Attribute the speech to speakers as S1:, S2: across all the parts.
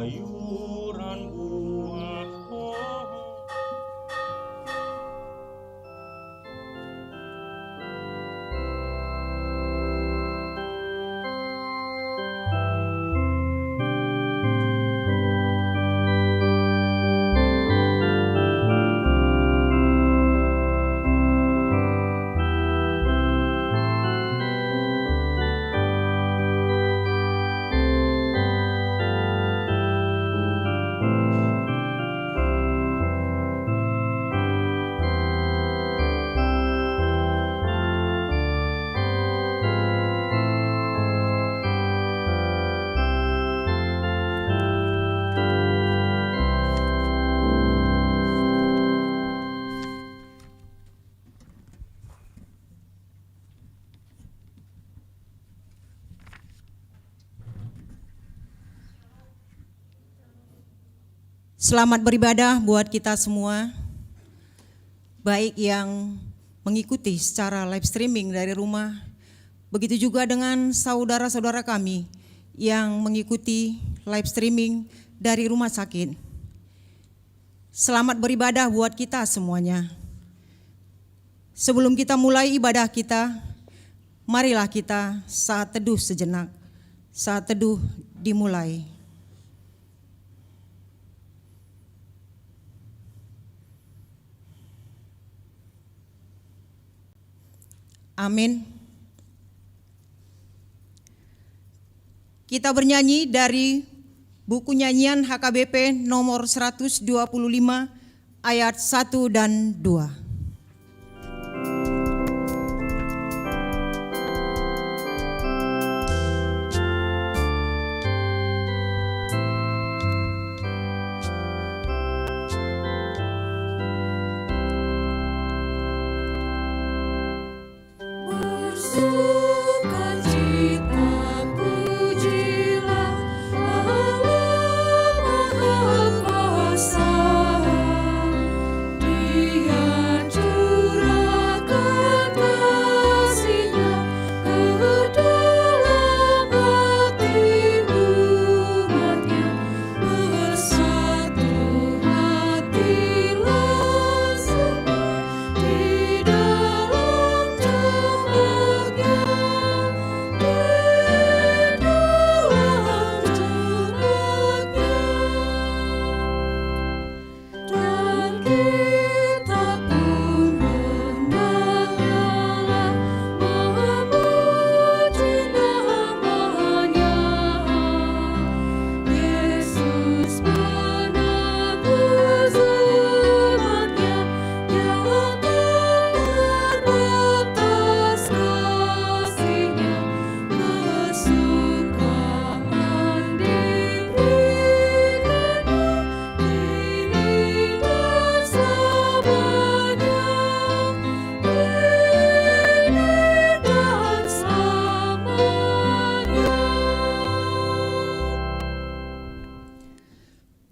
S1: sayuran buah pohon.
S2: Selamat beribadah buat kita semua, baik yang mengikuti secara live streaming dari rumah, begitu juga dengan saudara-saudara kami yang mengikuti live streaming dari rumah sakit. Selamat beribadah buat kita semuanya. Sebelum kita mulai ibadah kita, marilah kita saat teduh sejenak. Saat teduh dimulai. Amin. Kita bernyanyi dari buku nyanyian HKBP nomor 125 ayat 1 dan 2.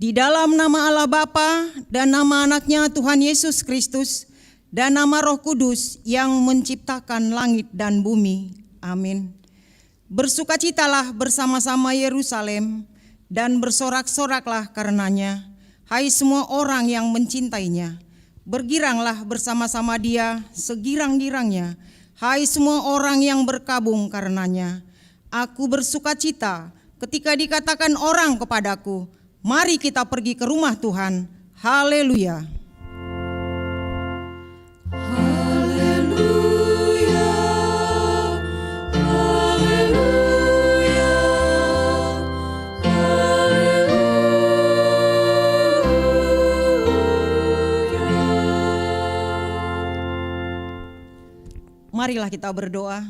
S2: Di dalam nama Allah Bapa dan nama anaknya Tuhan Yesus Kristus dan nama Roh Kudus yang menciptakan langit dan bumi. Amin. Bersukacitalah bersama-sama Yerusalem dan bersorak-soraklah karenanya. Hai semua orang yang mencintainya, bergiranglah bersama-sama dia segirang-girangnya. Hai semua orang yang berkabung karenanya. Aku bersukacita ketika dikatakan orang kepadaku, mari kita pergi ke rumah Tuhan. Haleluya.
S3: Haleluya. Haleluya. Haleluya.
S2: Marilah kita berdoa.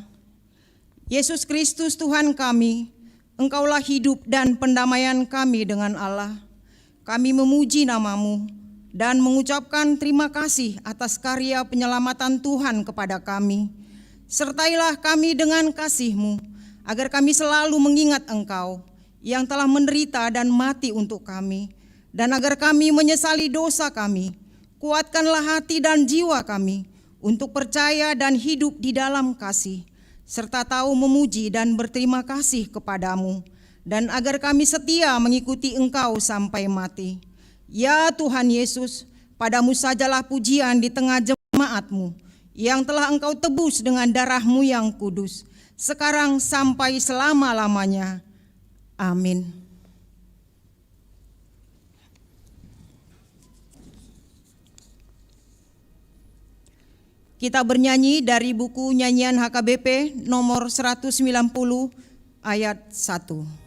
S2: Yesus Kristus Tuhan kami, Engkaulah hidup dan pendamaian kami dengan Allah. Kami memuji nama-Mu dan mengucapkan terima kasih atas karya penyelamatan Tuhan kepada kami. Sertailah kami dengan kasih-Mu, agar kami selalu mengingat Engkau yang telah menderita dan mati untuk kami, dan agar kami menyesali dosa kami. Kuatkanlah hati dan jiwa kami untuk percaya dan hidup di dalam kasih, serta tahu memuji dan berterima kasih kepadamu. dan agar kami setia mengikuti Engkau sampai mati. Ya Tuhan Yesus, padamu sajalah pujian di tengah jemaat-Mu yang telah Engkau tebus dengan darah-Mu yang kudus, sekarang sampai selama-lamanya. Amin. Kita bernyanyi dari buku nyanyian HKBP nomor 190 ayat 1.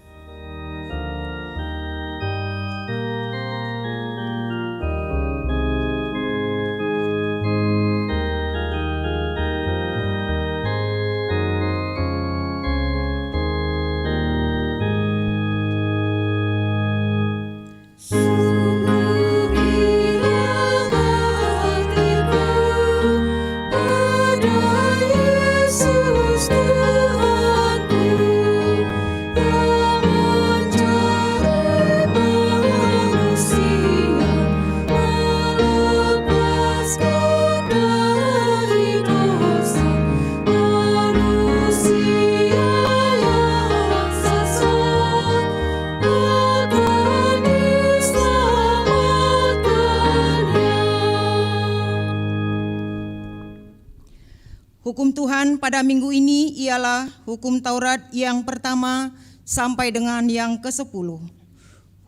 S2: Hukum Tuhan pada minggu ini ialah hukum Taurat yang pertama sampai dengan yang ke-10.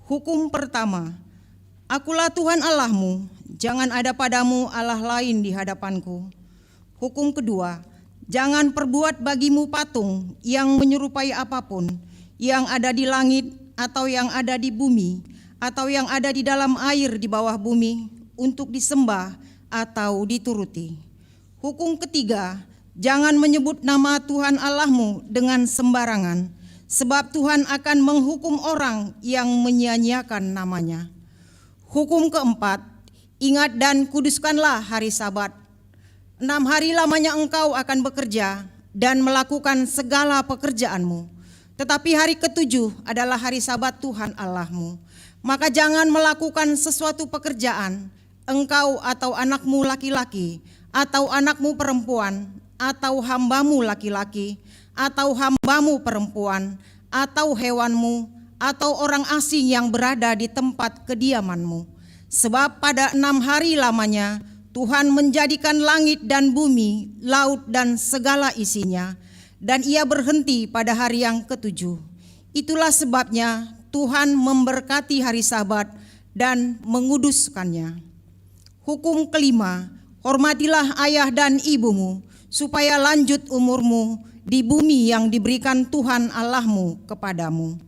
S2: Hukum pertama, Akulah Tuhan Allahmu, jangan ada padamu Allah lain di hadapanku. Hukum kedua, jangan perbuat bagimu patung yang menyerupai apapun, yang ada di langit atau yang ada di bumi, atau yang ada di dalam air di bawah bumi, untuk disembah atau dituruti. Hukum ketiga, jangan menyebut nama Tuhan Allahmu dengan sembarangan, sebab Tuhan akan menghukum orang yang menyia-nyiakan namanya. Hukum keempat, ingat dan kuduskanlah hari Sabat. 6 hari lamanya engkau akan bekerja dan melakukan segala pekerjaanmu. Tetapi hari ke-7 adalah hari Sabat Tuhan Allahmu. Maka jangan melakukan sesuatu pekerjaan, engkau atau anakmu laki-laki, atau anakmu perempuan, atau hambamu laki-laki, atau hambamu perempuan, atau hewanmu, atau orang asing yang berada di tempat kediamanmu. Sebab pada 6 hari lamanya Tuhan menjadikan langit dan bumi, laut dan segala isinya, dan Ia berhenti pada hari yang ke-7. Itulah sebabnya Tuhan memberkati hari Sabat dan menguduskannya. Hukum kelima, hormatilah ayah dan ibumu, supaya lanjut umurmu di bumi yang diberikan Tuhan Allahmu kepadamu.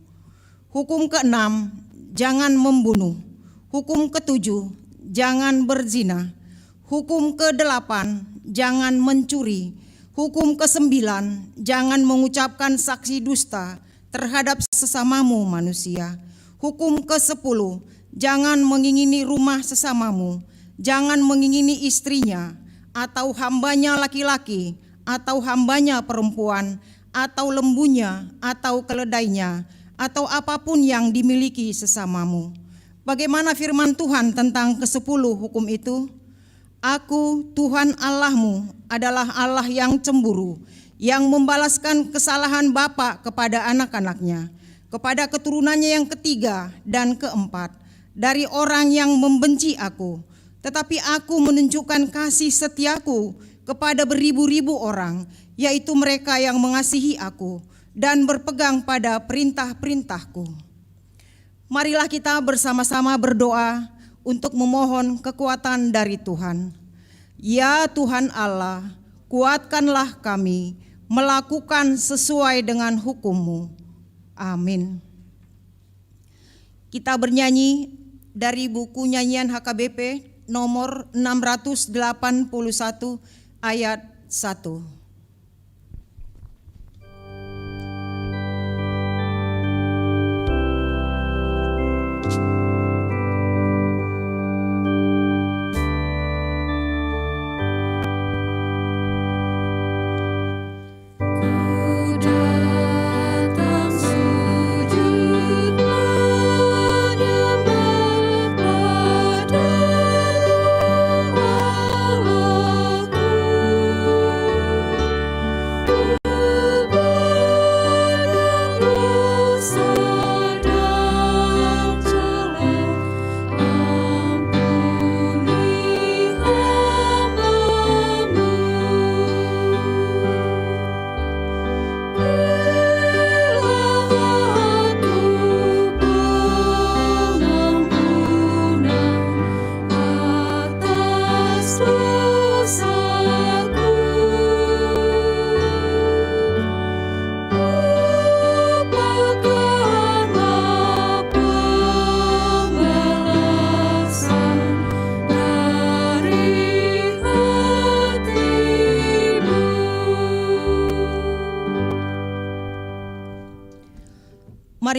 S2: Hukum keenam, jangan membunuh. Hukum ketujuh, jangan berzina. Hukum kedelapan, jangan mencuri. Hukum kesembilan, jangan mengucapkan saksi dusta terhadap sesamamu manusia. Hukum ke-10, jangan mengingini rumah sesamamu. Jangan mengingini istrinya, atau hambanya laki-laki, atau hambanya perempuan, atau lembunya, atau keledainya, atau apapun yang dimiliki sesamamu. Bagaimana firman Tuhan tentang ke-10 hukum itu? Aku, Tuhan Allahmu, adalah Allah yang cemburu, yang membalaskan kesalahan bapa kepada anak-anaknya, kepada keturunannya yang ketiga dan keempat, dari orang yang membenci aku. Tetapi aku menunjukkan kasih setiaku kepada beribu-ribu orang, yaitu mereka yang mengasihi aku dan berpegang pada perintah-perintahku. Marilah kita bersama-sama berdoa untuk memohon kekuatan dari Tuhan. Ya Tuhan Allah, kuatkanlah kami melakukan sesuai dengan hukum-Mu. Amin. Kita bernyanyi dari buku nyanyian HKBP nomor 681 ayat 1.
S3: Ku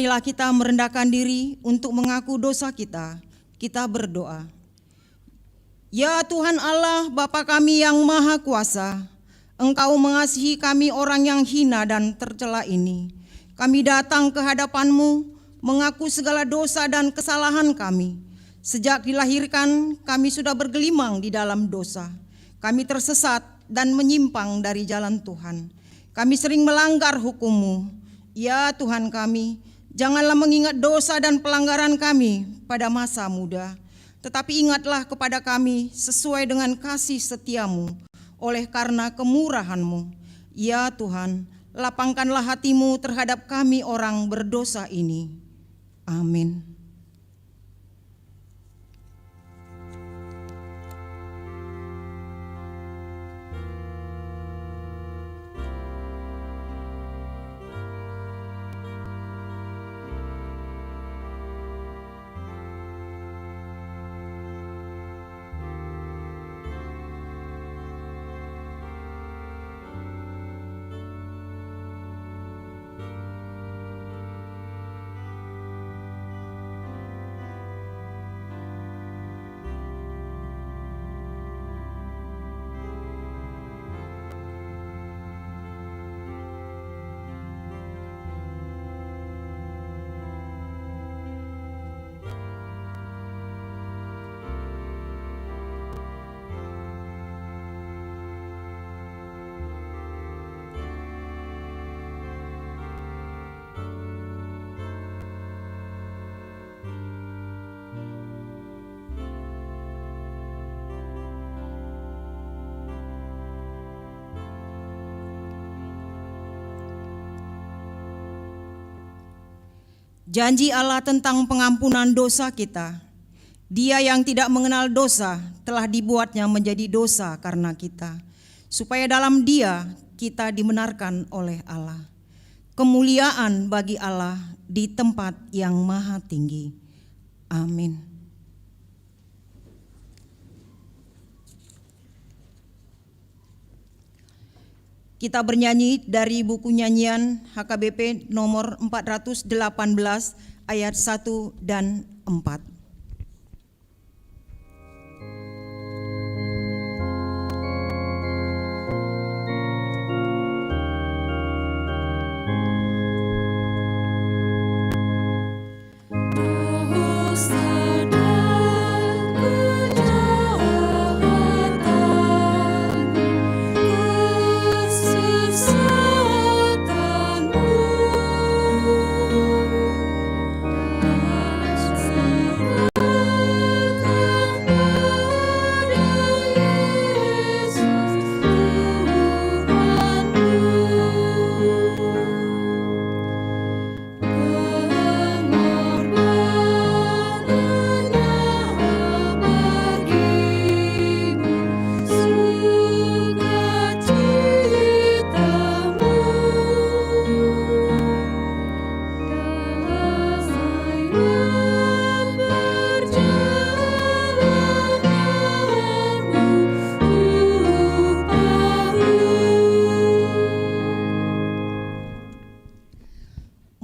S2: Marilah kita merendahkan diri untuk mengaku dosa kita. Kita berdoa. Ya Tuhan Allah, Bapa kami yang Maha Kuasa, Engkau mengasihi kami orang yang hina dan tercela ini. Kami datang ke hadapan-Mu, mengaku segala dosa dan kesalahan kami. Sejak dilahirkan, kami sudah bergelimang di dalam dosa. Kami tersesat dan menyimpang dari jalan Tuhan. Kami sering melanggar hukum-Mu. Ya Tuhan kami, janganlah mengingat dosa dan pelanggaran kami pada masa muda, tetapi ingatlah kepada kami sesuai dengan kasih setia-Mu oleh karena kemurahan-Mu. Ya Tuhan, lapangkanlah hati-Mu terhadap kami orang berdosa ini. Amin. Janji Allah tentang pengampunan dosa kita. Dia yang tidak mengenal dosa telah dibuatnya menjadi dosa karena kita, supaya dalam Dia kita dibenarkan oleh Allah. Kemuliaan bagi Allah di tempat yang maha tinggi. Amin. Kita bernyanyi dari buku nyanyian HKBP nomor 418 ayat 1 dan 4.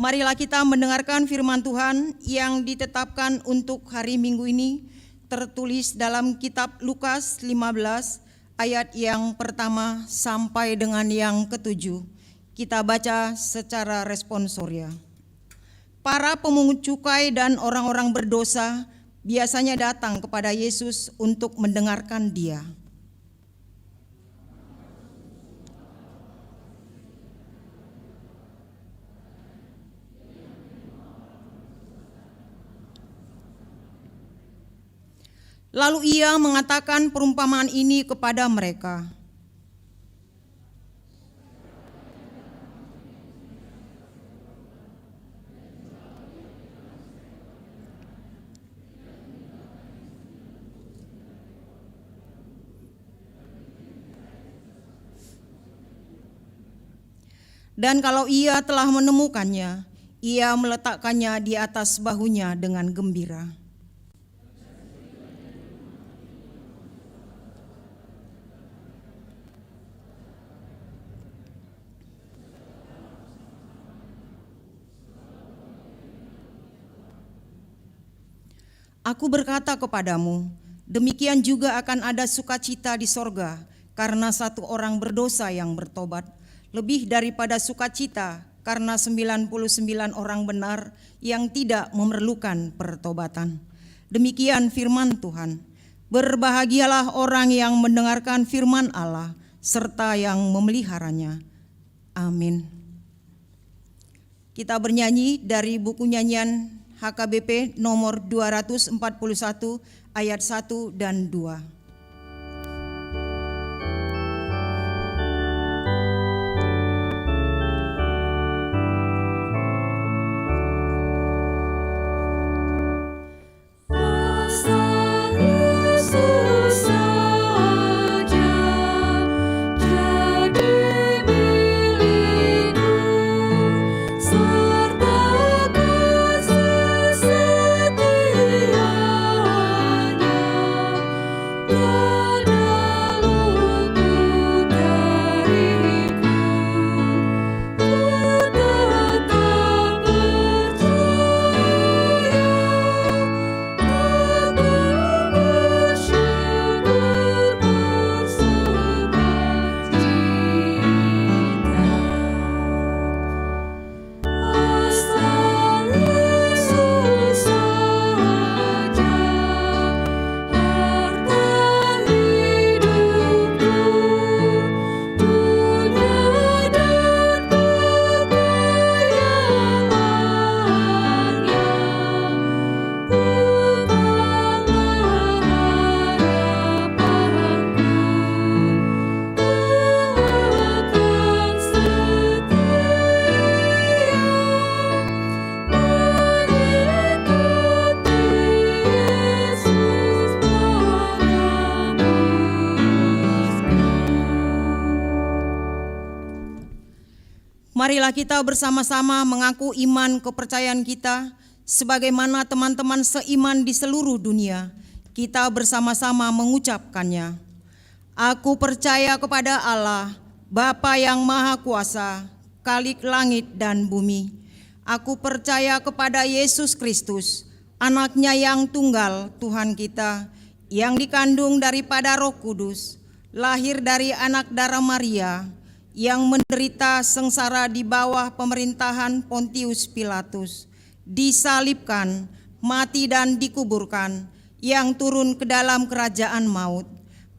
S2: Marilah kita mendengarkan firman Tuhan yang ditetapkan untuk hari Minggu ini, tertulis dalam kitab Lukas 15 ayat yang pertama sampai dengan yang ketujuh. Kita baca secara responsoria. Para pemungut cukai dan orang-orang berdosa biasanya datang kepada Yesus untuk mendengarkan Dia. Lalu Ia mengatakan perumpamaan ini kepada mereka. Dan kalau ia telah menemukannya, ia meletakkannya di atas bahunya dengan gembira. Aku berkata kepadamu, demikian juga akan ada sukacita di sorga karena satu orang berdosa yang bertobat, lebih daripada sukacita karena 99 orang benar yang tidak memerlukan pertobatan. Demikian firman Tuhan. Berbahagialah orang yang mendengarkan firman Allah serta yang memeliharanya. Amin. Kita bernyanyi dari buku nyanyian HKBP nomor 241 ayat 1 dan 2. Marilah kita bersama-sama mengaku iman kepercayaan kita sebagaimana teman-teman seiman di seluruh dunia. Kita bersama-sama mengucapkannya. Aku percaya kepada Allah, Bapa yang Maha Kuasa, Khalik langit dan bumi. Aku percaya kepada Yesus Kristus, Anaknya yang tunggal Tuhan kita, yang dikandung daripada Roh Kudus, lahir dari anak darah Maria, yang menderita sengsara di bawah pemerintahan Pontius Pilatus, disalibkan, mati dan dikuburkan, yang turun ke dalam kerajaan maut.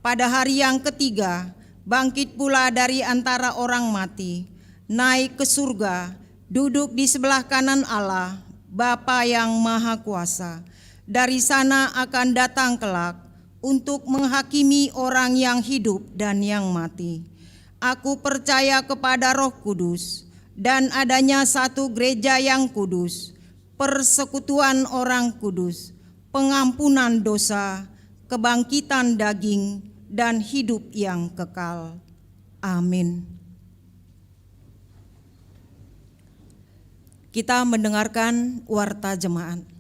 S2: Pada hari yang ketiga, bangkit pula dari antara orang mati, naik ke surga, duduk di sebelah kanan Allah, Bapa yang Maha Kuasa. Dari sana akan datang kelak untuk menghakimi orang yang hidup dan yang mati. Aku percaya kepada Roh Kudus dan adanya satu gereja yang kudus, persekutuan orang kudus, pengampunan dosa, kebangkitan daging, dan hidup yang kekal. Amin. Kita mendengarkan warta jemaat.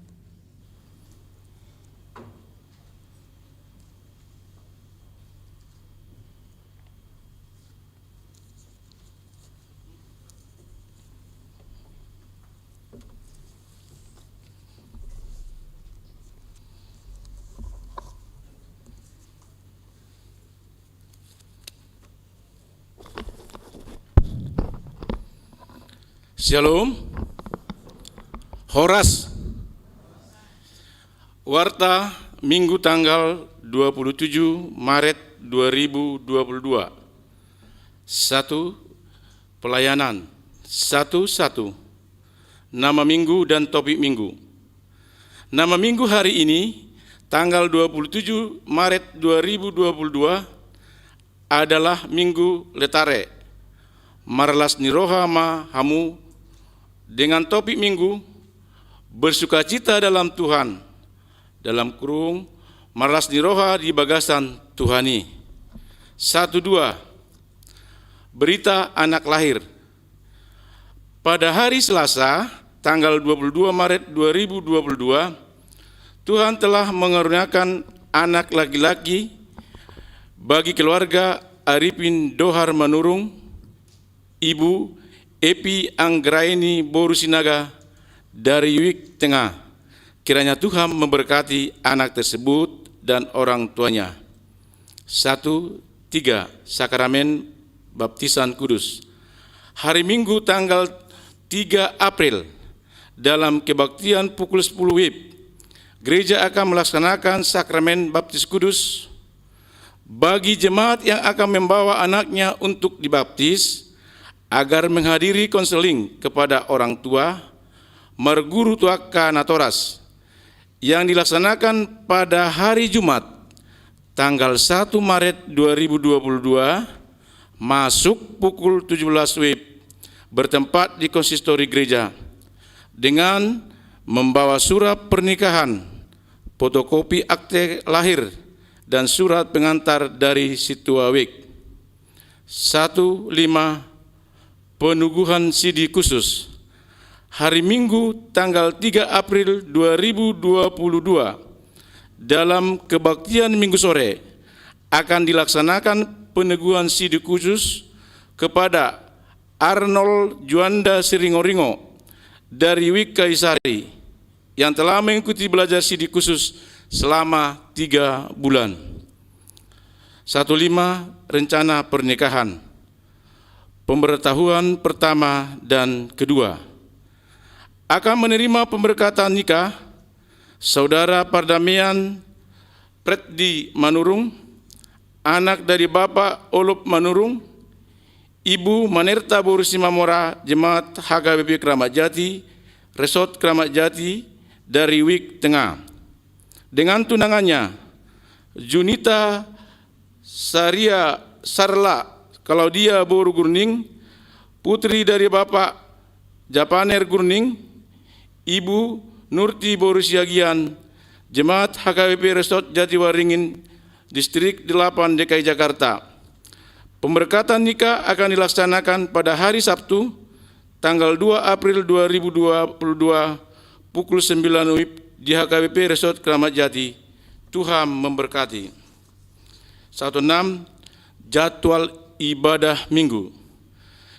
S1: Shalom. Horas. Warta Minggu tanggal 27 Maret 2022. 1. Pelayanan 1.1. Nama minggu dan topik minggu. Nama minggu hari ini tanggal 27 Maret 2022 adalah Minggu Letare. Marlas niroha ma hamu, dengan topik minggu bersukacita dalam Tuhan, dalam kurung marlas niroha di bagasan Tuhani. 1.2. Berita anak lahir. Pada hari Selasa tanggal 22 Maret 2022, Tuhan telah mengaruniakan anak laki-laki bagi keluarga Arifin Dohar Manurung, Ibu Epi Anggraini Borusinaga dari Wik Tengah, Kiranya Tuhan memberkati anak tersebut dan orang tuanya. 1, 3. Sakramen Baptisan Kudus. Hari Minggu tanggal 3 April dalam kebaktian pukul 10 WIB, gereja akan melaksanakan sakramen baptis kudus bagi jemaat yang akan membawa anaknya untuk dibaptis agar menghadiri konseling kepada orang tua Marguru Tuaka Natoras yang dilaksanakan pada hari Jumat tanggal 1 Maret 2022 masuk pukul 17 WIB bertempat di konsistori gereja dengan membawa surat pernikahan, fotokopi akte lahir, dan surat pengantar dari Situa Wik. 1, 5. Penuguhan CD khusus. Hari Minggu tanggal 3 April 2022 dalam kebaktian Minggu sore akan dilaksanakan peneguhan CD khusus kepada Arnold Juanda Siringoringo dari Wik Kaisari yang telah mengikuti belajar CD khusus selama 3 bulan. 1, 5. Rencana pernikahan, pemberitahuan pertama dan kedua. Akan menerima pemberkatan nikah Saudara Pardamian Pretdi Manurung, anak dari Bapak Olup Manurung, Ibu Manerta Borusimamora, Jemaat HKBP Kramat Jati, Resort Kramat Jati dari Wik Tengah. Dengan tunangannya, Junita Saria Sarla Klaudia Boru Gurning, putri dari Bapak Japaner Gurning, Ibu Nurti Boru Siagian, Jemaat HKBP Resort Jatiwaringin, Distrik 8 DKI Jakarta. Pemberkatan nikah akan dilaksanakan pada hari Sabtu, tanggal 2 April 2022, pukul 9 WIB di HKBP Resort Kramat Jati. Tuhan memberkati. 1, 6. Jadwal ibadah minggu.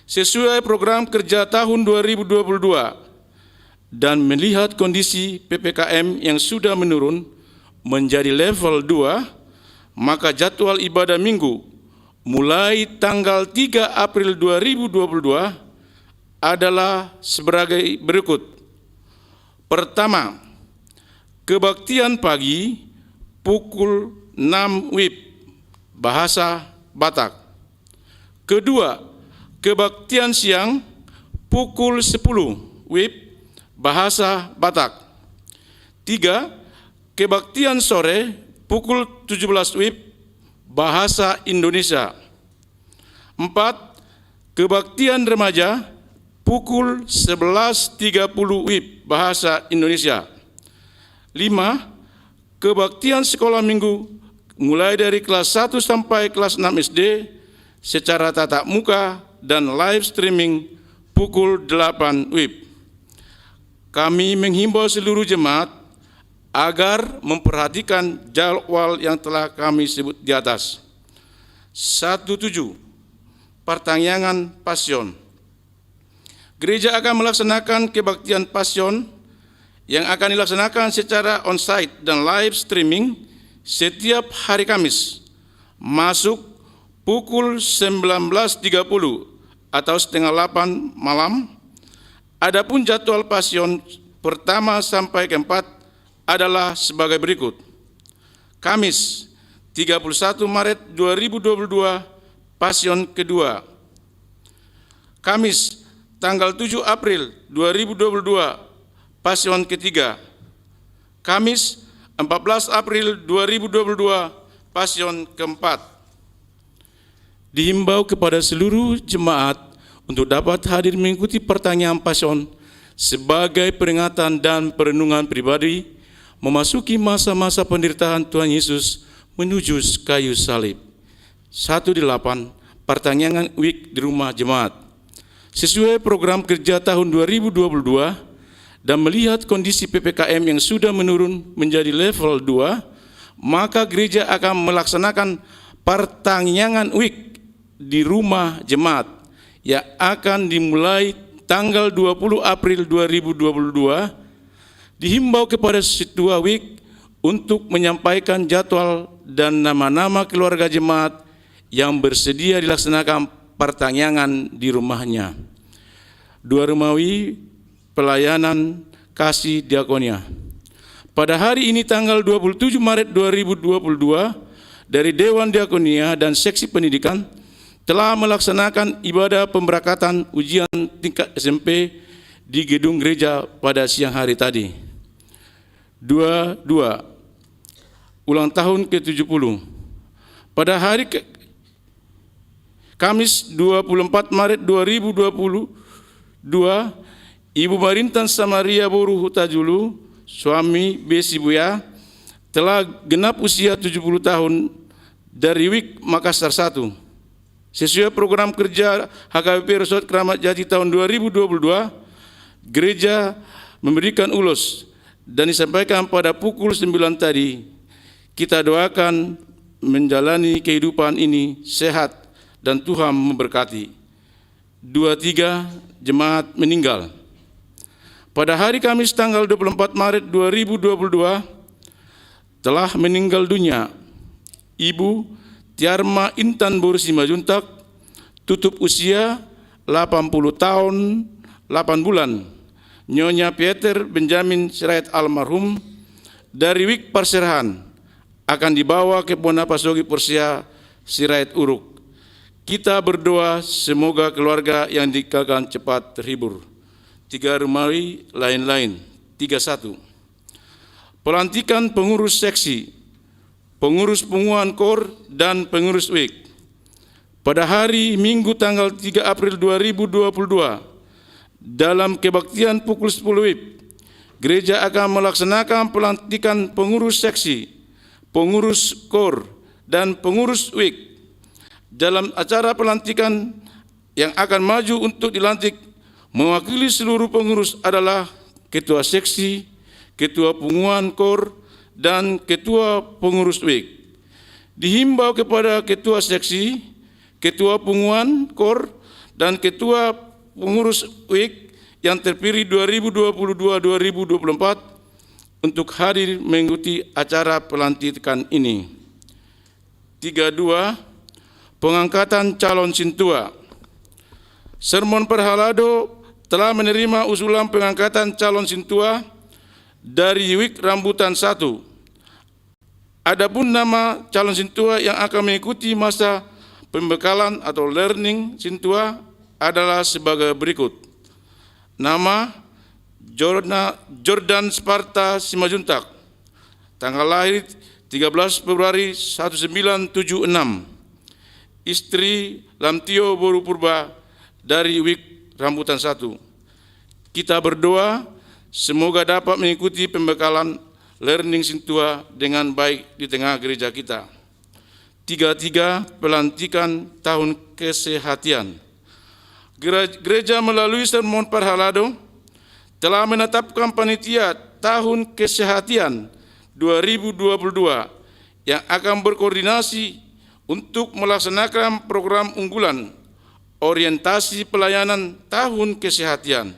S1: Sesuai program kerja tahun 2022 dan melihat kondisi PPKM yang sudah menurun menjadi level 2, maka jadwal ibadah minggu mulai tanggal 3 April 2022 adalah sebagai berikut. Pertama, kebaktian pagi pukul 6 WIB, bahasa Batak. Kedua, kebaktian siang pukul 10 WIB, bahasa Batak. 3, kebaktian sore pukul 17 WIB, bahasa Indonesia. 4, kebaktian remaja pukul 11.30 WIB, bahasa Indonesia. 5, kebaktian sekolah minggu mulai dari kelas 1 sampai kelas 6 SD secara tatap muka dan live streaming pukul 8 WIB. Kami menghimbau seluruh jemaat agar memperhatikan jadwal yang telah kami sebut di atas. 1.7. Pertanyaan Pasion. Gereja akan melaksanakan kebaktian Pasion yang akan dilaksanakan secara on-site dan live streaming setiap hari Kamis, masuk pukul 19.30 atau setengah 8 malam. Adapun jadwal Pasion pertama sampai keempat adalah sebagai berikut. Kamis 31 Maret 2022, Pasion kedua. Kamis tanggal 7 April 2022, Pasion ketiga. Kamis 14 April 2022, Pasion keempat. Dihimbau kepada seluruh jemaat untuk dapat hadir mengikuti pertanyaan Pasion sebagai peringatan dan perenungan pribadi memasuki masa-masa penderitaan Tuhan Yesus menuju kayu salib. 1.8. Pertanyaan week di rumah jemaat. Sesuai program kerja tahun 2022 dan melihat kondisi PPKM yang sudah menurun menjadi level 2, maka gereja akan melaksanakan pertanyaan week di rumah jemaat yang akan dimulai tanggal 20 April 2022 Dihimbau kepada Ketua WIK untuk menyampaikan jadwal dan nama-nama keluarga jemaat yang bersedia dilaksanakan pertanyaan di rumahnya. 2 Romawi, pelayanan kasih diakonia. Pada hari ini tanggal 27 Maret 2022, dari Dewan Diakonia dan Seksi Pendidikan telah melaksanakan ibadah pemberangkatan ujian tingkat SMP di gedung gereja pada siang hari tadi. 2. Ulang tahun ke-70. Pada hari Kamis 24 Maret 2022, Ibu Marintan Samaria Boru Hutajulu, suami Besi Buya, telah genap usia 70 tahun dari WIK Makassar 1. Sesuai program kerja HKBP Resort Keramat Jati tahun 2022, gereja memberikan ulos dan disampaikan pada pukul 9 tadi. Kita doakan menjalani kehidupan ini sehat dan Tuhan memberkati. 23 jemaat meninggal. Pada hari Kamis tanggal 24 Maret 2022 telah meninggal dunia Ibu Tiarma Intan Boru Simajuntak, tutup usia 80 tahun 8 bulan. Nyonya Peter Benjamin Sirait almarhum dari WIK Perserahan akan dibawa ke Pona Pasogi Persia Sirait Uruk. Kita berdoa semoga keluarga yang ditinggalkan cepat terhibur. 3 Romawi lain-lain. 31. Pelantikan pengurus seksi, pengurus penguatan KOR dan pengurus WIK. Pada hari Minggu tanggal 3 April 2022, dalam kebaktian pukul 10 WIB, gereja akan melaksanakan pelantikan pengurus seksi, pengurus KOR, dan pengurus WIK. Dalam acara pelantikan yang akan maju untuk dilantik mewakili seluruh pengurus adalah Ketua Seksi, Ketua Penguatan KOR, dan Ketua Pengurus WIK. Dihimbau kepada Ketua Seksi, Ketua Penguatan KOR, dan Ketua Pengurus WIK yang terpilih 2022-2024 untuk hadir mengikuti acara pelantikan ini. 32. Pengangkatan calon sintua. Sermon Perhalado telah menerima usulan pengangkatan calon sintua dari WIK Rambutan 1. Adapun nama calon sintua yang akan mengikuti masa pembekalan atau learning sintua adalah sebagai berikut. Nama Jordan Sparta Simajuntak, tanggal lahir 13 Februari 1976, istri Lamtio Boru Purba dari WIK Rambutan 1. Kita berdoa semoga dapat mengikuti pembekalan learning sintua dengan baik di tengah gereja kita. 33. Pelantikan tahun kesehatan. Gereja melalui Sermon Perhalado telah menetapkan panitia tahun kesehatan 2022 yang akan berkoordinasi untuk melaksanakan program unggulan orientasi pelayanan tahun kesehatan.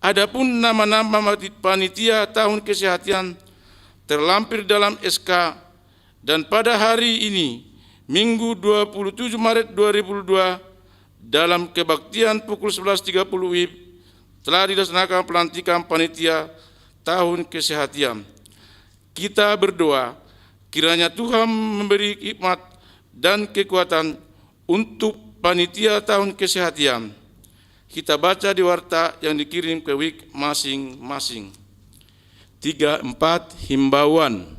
S1: Adapun nama-nama panitia tahun kesehatan terlampir dalam SK dan pada hari ini Minggu 27 Maret 2022 dalam kebaktian pukul 11.30 WIB telah dilaksanakan pelantikan panitia tahun kesehatan. Kita berdoa kiranya Tuhan memberi hikmat dan kekuatan untuk panitia tahun kesehatan. Kita baca di warta yang dikirim ke WIK masing-masing. 34. Himbauan.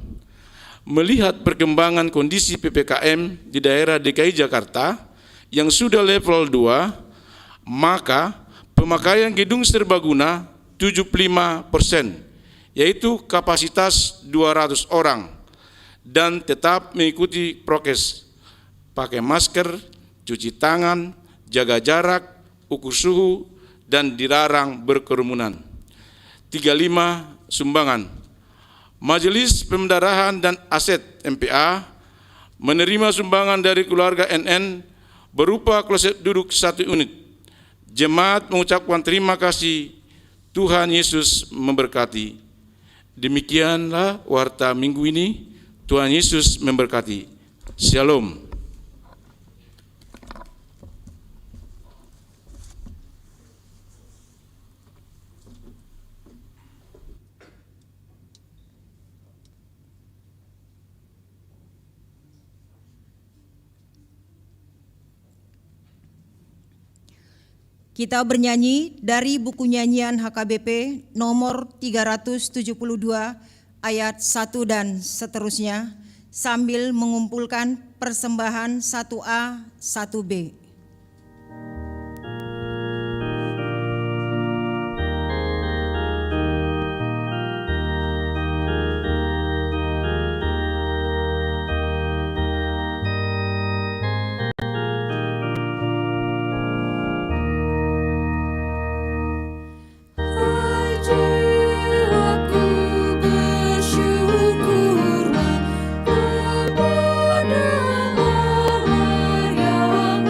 S1: Melihat perkembangan kondisi PPKM di daerah DKI Jakarta yang sudah level 2, maka pemakaian gedung serbaguna 75%, yaitu kapasitas 200 orang, dan tetap mengikuti prokes, pakai masker, cuci tangan, jaga jarak, ukur suhu, dan dilarang berkerumunan. 35. Sumbangan. Majelis Pemendarahan dan Aset MPA menerima sumbangan dari keluarga NN berupa kloset duduk 1 unit. Jemaat mengucapkan terima kasih. Tuhan Yesus memberkati. Demikianlah warta minggu ini. Tuhan Yesus memberkati. Shalom.
S2: Kita bernyanyi dari buku nyanyian HKBP nomor 372 ayat 1 dan seterusnya sambil mengumpulkan persembahan 1A, 1B.
S3: Hai jiwaku bersyukurlah kepada Allah yang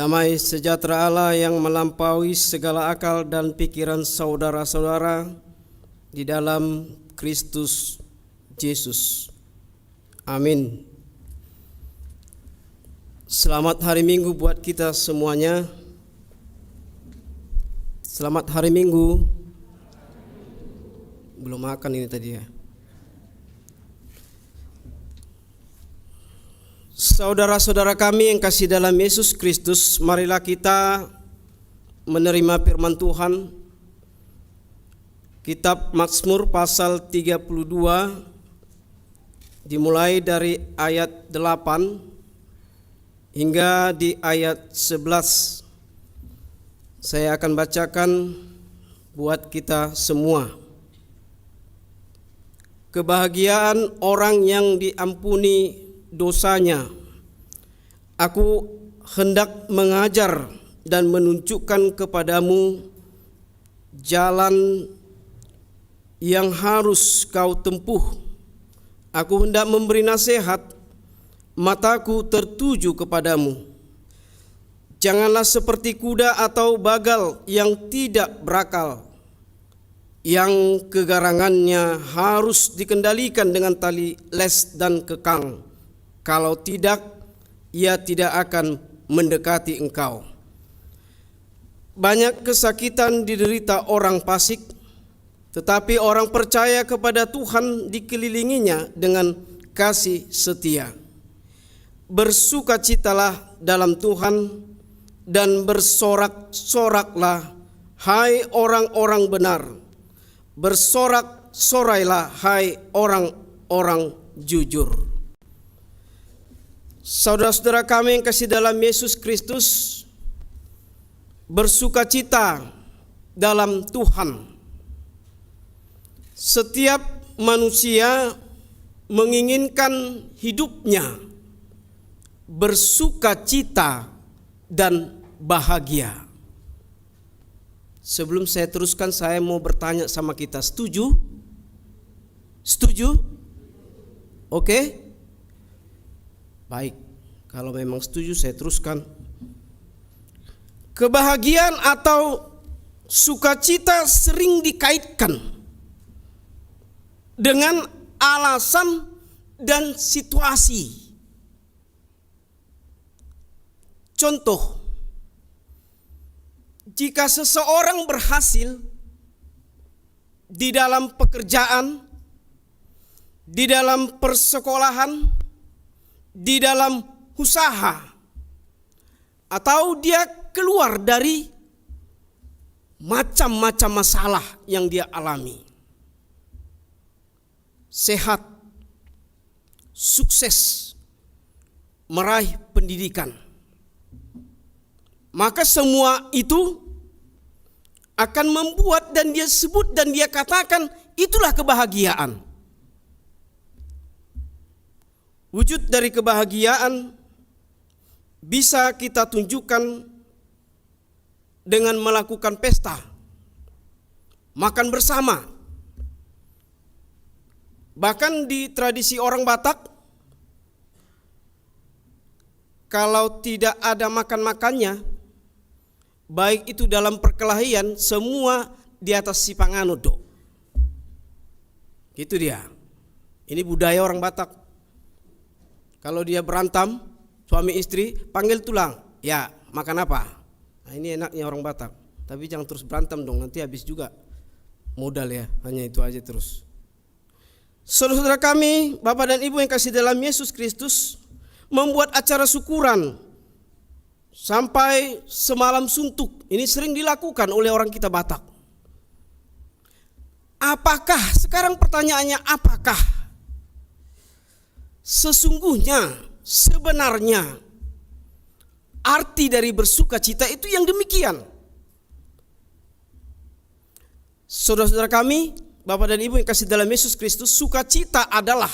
S4: Damai sejahtera Allah yang melampaui segala akal dan pikiran saudara-saudara di dalam Kristus Yesus. Amin. Selamat hari Minggu buat kita semuanya. Selamat hari Minggu. Belum makan ini tadi ya. Saudara-saudara kami yang kasih dalam Yesus Kristus, marilah kita menerima firman Tuhan. Kitab Mazmur pasal 32 dimulai dari ayat 8 hingga di ayat 11. Saya akan bacakan buat kita semua. Kebahagiaan orang yang diampuni dosanya. Aku hendak mengajar dan menunjukkan kepadamu jalan yang harus kau tempuh. Aku hendak memberi nasihat, mataku tertuju kepadamu. Janganlah seperti kuda atau bagal yang tidak berakal, yang kegarangannya harus dikendalikan dengan tali les dan kekang. Kalau tidak, ia tidak akan mendekati engkau. Banyak kesakitan diderita orang fasik, tetapi orang percaya kepada Tuhan dikelilinginya dengan kasih setia. Bersukacitalah dalam Tuhan dan bersorak-soraklah, hai orang-orang benar. Bersorak-sorailah, hai orang-orang jujur. Saudara-saudara kami yang kasih dalam Yesus Kristus, bersukacita dalam Tuhan. Setiap manusia menginginkan hidupnya bersukacita dan bahagia. Sebelum saya teruskan, saya mau bertanya sama kita, setuju? Setuju? Oke? Baik, kalau memang setuju saya teruskan. Kebahagiaan atau sukacita sering dikaitkan dengan alasan dan situasi. Contoh, jika seseorang berhasil di dalam pekerjaan, di dalam persekolahan, di dalam usaha, atau dia keluar dari macam-macam masalah yang dia alami, sehat, sukses, meraih pendidikan, maka semua itu akan membuat dan dia sebut dan dia katakan itulah kebahagiaan. Wujud dari kebahagiaan bisa kita tunjukkan dengan melakukan pesta, makan bersama. Bahkan di tradisi orang Batak, kalau tidak ada makan-makannya, baik itu dalam perkelahian, semua di atas si panganut. Gitu dia. Ini budaya orang Batak. Kalau dia berantem, suami istri, panggil tulang. Ya, makan apa? Nah, ini enaknya orang Batak. Tapi jangan terus berantem dong, nanti habis juga modal ya. Hanya itu aja terus. Saudara-saudara kami, Bapak dan Ibu yang kasih dalam Yesus Kristus, membuat acara syukuran sampai semalam suntuk. Ini sering dilakukan oleh orang kita Batak. Apakah, sekarang pertanyaannya, apakah sesungguhnya, sebenarnya arti dari bersukacita itu yang demikian? Saudara-saudara kami, Bapak dan Ibu yang kasih dalam Yesus Kristus, sukacita adalah,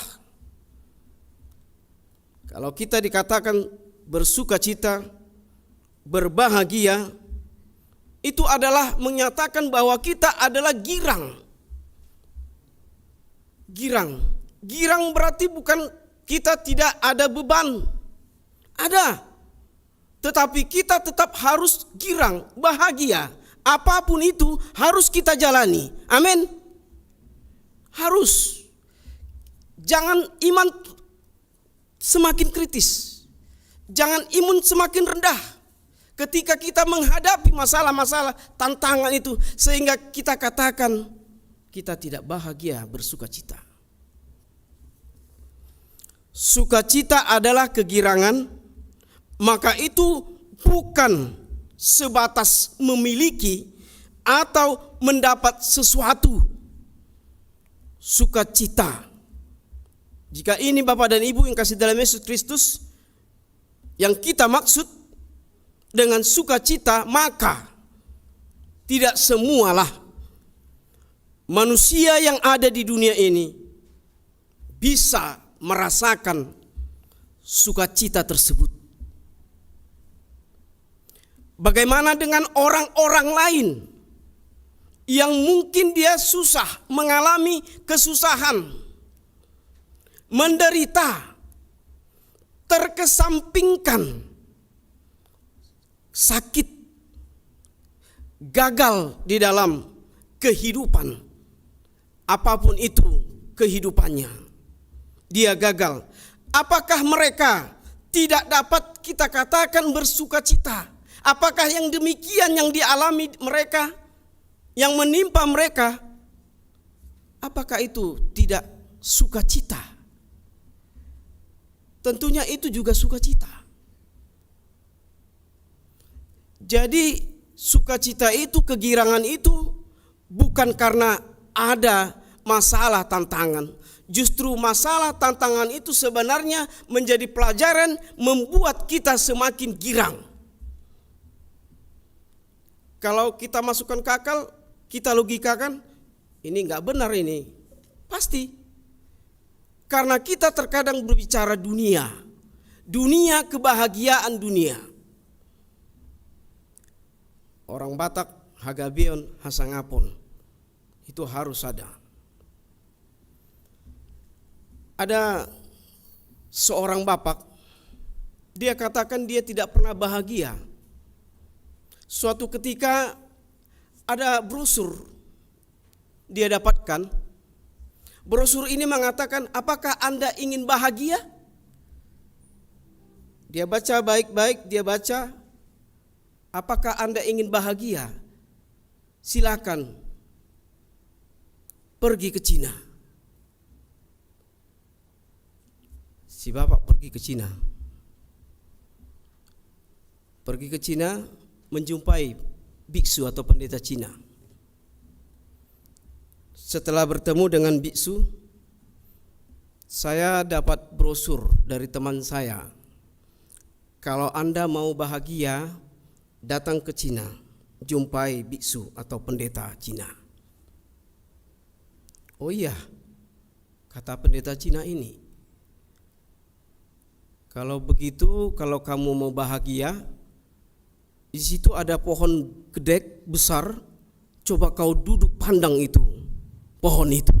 S4: kalau kita dikatakan bersukacita, berbahagia, itu adalah menyatakan bahwa kita adalah girang. Girang berarti bukan kita tidak ada beban. Ada. tetapi kita tetap harus girang, bahagia. Apapun itu harus kita jalani. Amin. Harus. Jangan iman semakin kritis. Jangan imun semakin rendah ketika kita menghadapi masalah-masalah, tantangan itu, sehingga kita katakan kita tidak bahagia, bersukacita. Sukacita adalah kegirangan, maka itu bukan sebatas memiliki atau mendapat sesuatu. Sukacita, jika ini Bapak dan Ibu yang kasih dalam Yesus Kristus, yang kita maksud dengan sukacita, maka tidak semualah manusia yang ada di dunia ini bisa merasakan sukacita tersebut. Bagaimana dengan orang-orang lain yang mungkin dia susah, mengalami kesusahan, menderita, terkesampingkan, sakit, gagal di dalam kehidupan, apapun itu kehidupannya, dia gagal. Apakah mereka tidak dapat kita katakan bersukacita? Apakah yang demikian yang dialami mereka, yang menimpa mereka, apakah itu tidak sukacita? Tentunya itu juga sukacita. Jadi sukacita itu, kegirangan itu bukan karena ada masalah tantangan. Justru masalah tantangan itu sebenarnya menjadi pelajaran, membuat kita semakin girang. Kalau kita masukkan ke akal, kita logikakan, ini enggak benar ini. Pasti. Karena kita terkadang berbicara dunia. Dunia, kebahagiaan dunia. Orang Batak, Hagabion, Hasangapon. Itu harus ada. Ada seorang bapak, dia katakan dia tidak pernah bahagia. Suatu ketika ada brosur dia dapatkan. Brosur ini mengatakan, apakah Anda ingin bahagia? Dia baca baik-baik, dia baca, apakah Anda ingin bahagia? Silakan pergi ke Cina. Si bapak pergi ke Cina. Pergi ke Cina menjumpai biksu atau pendeta Cina. Setelah bertemu dengan biksu, saya dapat brosur dari teman saya. Kalau Anda mau bahagia, datang ke Cina, jumpai biksu atau pendeta Cina. Oh iya, kata pendeta Cina ini, kalau begitu, kalau kamu mau bahagia, di situ ada pohon gedek besar, coba kau duduk pandang itu, pohon itu.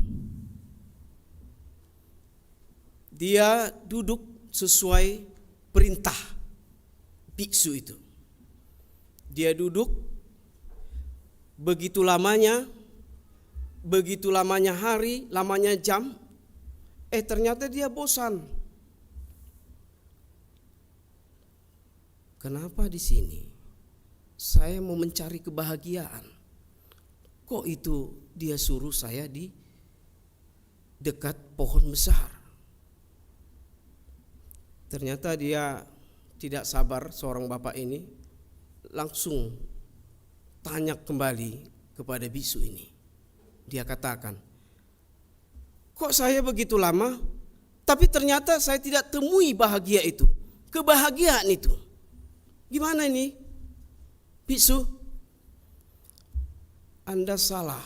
S4: Dia duduk sesuai perintah biksu itu. Dia duduk, begitu lamanya hari, lamanya jam, ternyata dia bosan. Kenapa di sini? Saya mau mencari kebahagiaan. Kok itu dia suruh saya di dekat pohon besar? Ternyata dia tidak sabar, seorang bapak ini langsung tanya kembali kepada bisu ini. Dia katakan, kok saya begitu lama, tapi ternyata saya tidak temui bahagia itu, kebahagiaan itu. Gimana ini, bisu? Anda salah.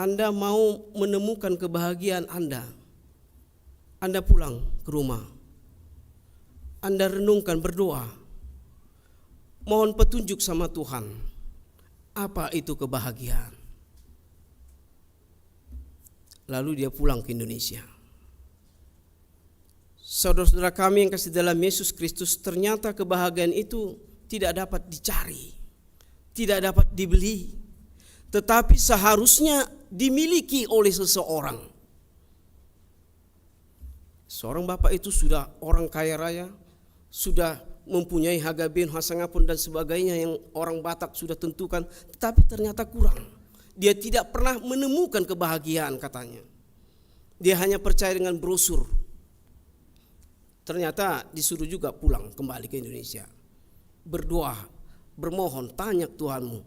S4: Anda mau menemukan kebahagiaan Anda pulang ke rumah. Anda renungkan, berdoa. Mohon petunjuk sama Tuhan. Apa itu kebahagiaan? Lalu dia pulang ke Indonesia. Saudara-saudara kami yang kasih dalam Yesus Kristus, ternyata kebahagiaan itu tidak dapat dicari, tidak dapat dibeli, tetapi seharusnya dimiliki oleh seseorang. Seorang bapak itu sudah orang kaya raya, sudah mempunyai hagabin, hasangapun dan sebagainya yang orang Batak sudah tentukan, tetapi ternyata kurang. Dia tidak pernah menemukan kebahagiaan katanya. Dia hanya percaya dengan brosur. Ternyata disuruh juga pulang kembali ke Indonesia. Berdoa, bermohon, tanya Tuhanmu.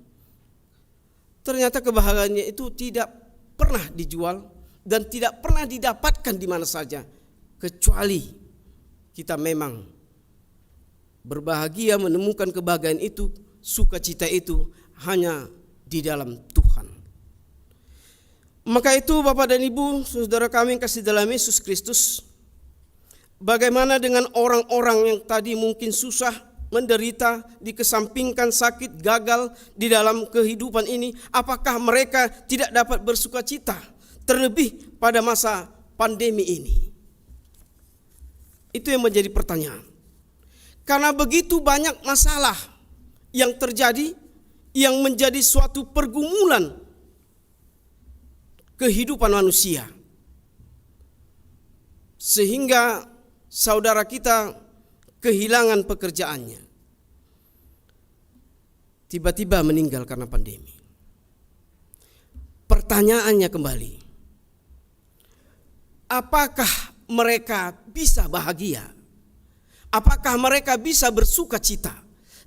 S4: Ternyata kebahagiaannya itu tidak pernah dijual dan tidak pernah didapatkan di mana saja, kecuali kita memang berbahagia menemukan kebahagiaan itu, sukacita itu hanya di dalam Tuhan. Maka itu Bapak dan Ibu, saudara kami yang kasih dalam Yesus Kristus, bagaimana dengan orang-orang yang tadi mungkin susah, menderita, dikesampingkan, sakit, gagal di dalam kehidupan ini? Apakah mereka tidak dapat bersukacita? Terlebih pada masa pandemi ini. Itu yang menjadi pertanyaan. Karena begitu banyak masalah yang terjadi, yang menjadi suatu pergumulan kehidupan manusia, sehingga saudara kita kehilangan pekerjaannya, tiba-tiba meninggal karena pandemi. Pertanyaannya kembali, apakah mereka bisa bahagia? Apakah mereka bisa bersuka cita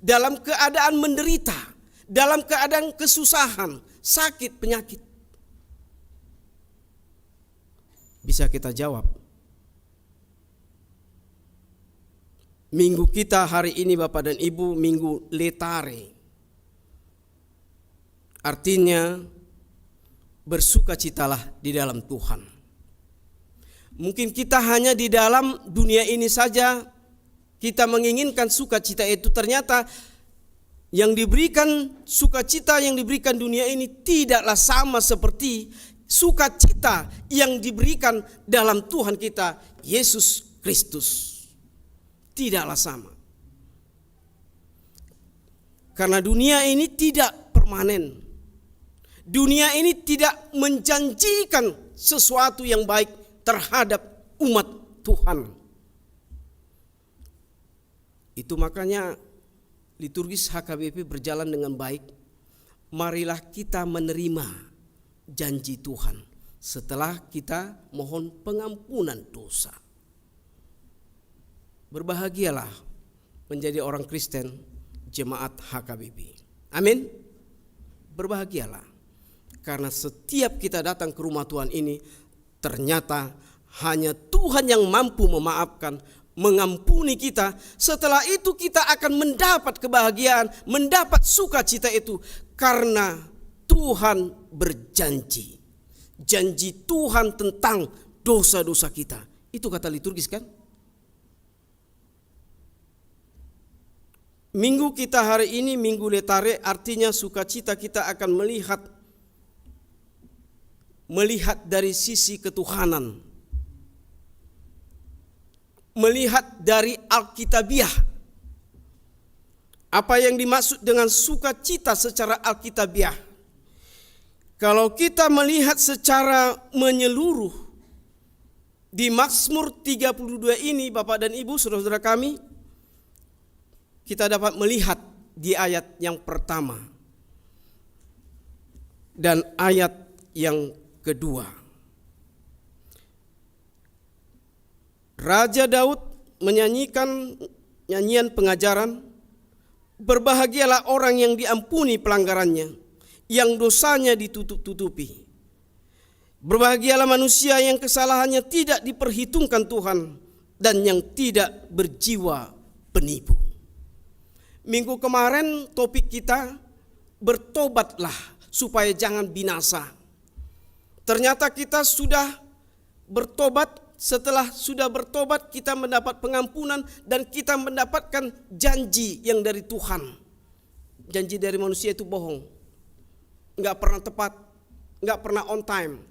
S4: dalam keadaan menderita, dalam keadaan kesusahan, sakit, penyakit? Bisa kita jawab. Minggu kita hari ini Bapak dan Ibu, Minggu Letare. Artinya bersukacitalah di dalam Tuhan. Mungkin kita hanya di dalam dunia ini saja kita menginginkan sukacita itu, ternyata yang diberikan sukacita yang diberikan dunia ini tidaklah sama seperti sukacita yang diberikan dalam Tuhan kita Yesus Kristus. Tidaklah sama. Karena dunia ini tidak permanen. Dunia ini tidak menjanjikan sesuatu yang baik terhadap umat Tuhan. Itu makanya liturgis HKBP berjalan dengan baik. Marilah kita menerima janji Tuhan setelah kita mohon pengampunan dosa. Berbahagialah menjadi orang Kristen jemaat HKBP. Amin. Berbahagialah. Karena setiap kita datang ke rumah Tuhan ini, ternyata hanya Tuhan yang mampu memaafkan, mengampuni kita. Setelah itu kita akan mendapat kebahagiaan, mendapat sukacita itu. Karena Tuhan berjanji. Janji Tuhan tentang dosa-dosa kita. Itu kata liturgis kan? Minggu kita hari ini, Minggu Letare, artinya sukacita kita akan melihat dari sisi ketuhanan. Melihat dari Alkitabiah. Apa yang dimaksud dengan sukacita secara Alkitabiah? Kalau kita melihat secara menyeluruh di Mazmur 32 ini, Bapak dan Ibu, saudara-saudara kami, kita dapat melihat di ayat yang pertama dan ayat yang kedua. Raja Daud menyanyikan nyanyian pengajaran, berbahagialah orang yang diampuni pelanggarannya, yang dosanya ditutup-tutupi. Berbahagialah manusia yang kesalahannya tidak diperhitungkan Tuhan dan yang tidak berjiwa penipu. Minggu kemarin topik kita, bertobatlah supaya jangan binasa. Ternyata kita sudah bertobat. Setelah sudah bertobat, kita mendapat pengampunan dan kita mendapatkan janji yang dari Tuhan. Janji dari manusia itu bohong, enggak pernah tepat, enggak pernah on time.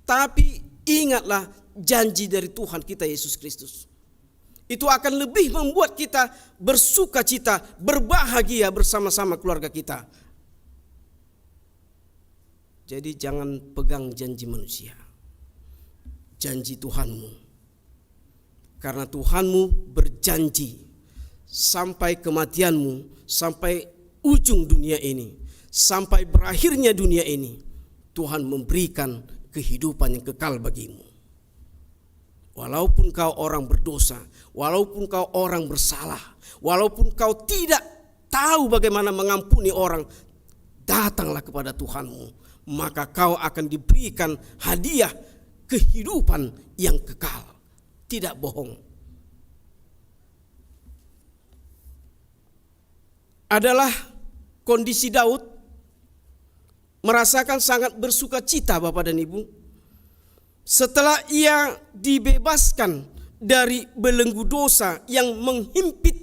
S4: Tapi ingatlah, janji dari Tuhan kita Yesus Kristus. Itu akan lebih membuat kita bersuka cita, berbahagia bersama-sama keluarga kita. Jadi jangan pegang janji manusia, janji Tuhanmu. Karena Tuhanmu berjanji sampai kematianmu, sampai ujung dunia ini, sampai berakhirnya dunia ini, Tuhan memberikan kehidupan yang kekal bagimu. Walaupun kau orang berdosa, walaupun kau orang bersalah, walaupun kau tidak tahu bagaimana mengampuni orang, datanglah kepada Tuhanmu, maka kau akan diberikan hadiah kehidupan yang kekal. Tidak bohong. Adalah kondisi Daud merasakan sangat bersuka cita, Bapak dan Ibu, setelah ia dibebaskan dari belenggu dosa yang menghimpit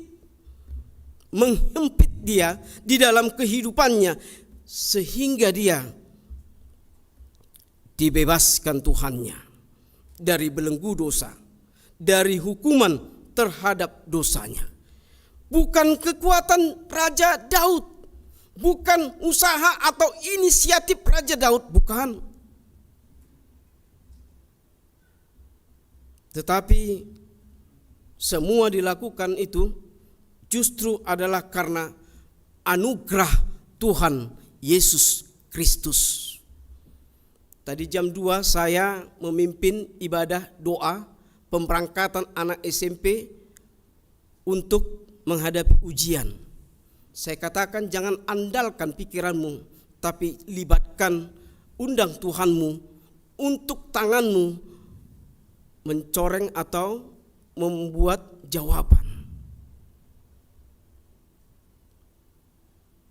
S4: dia di dalam kehidupannya, sehingga dia dibebaskan Tuhannya dari belenggu dosa, dari hukuman terhadap dosanya. Bukan kekuatan Raja Daud, bukan usaha atau inisiatif Raja Daud, bukan. Tetapi semua dilakukan itu justru adalah karena anugerah Tuhan Yesus Kristus. Tadi jam 2 saya memimpin ibadah doa pemberangkatan anak SMP untuk menghadapi ujian. Saya katakan jangan andalkan pikiranmu, tapi libatkan, undang Tuhanmu untuk tanganmu mencoreng atau membuat jawaban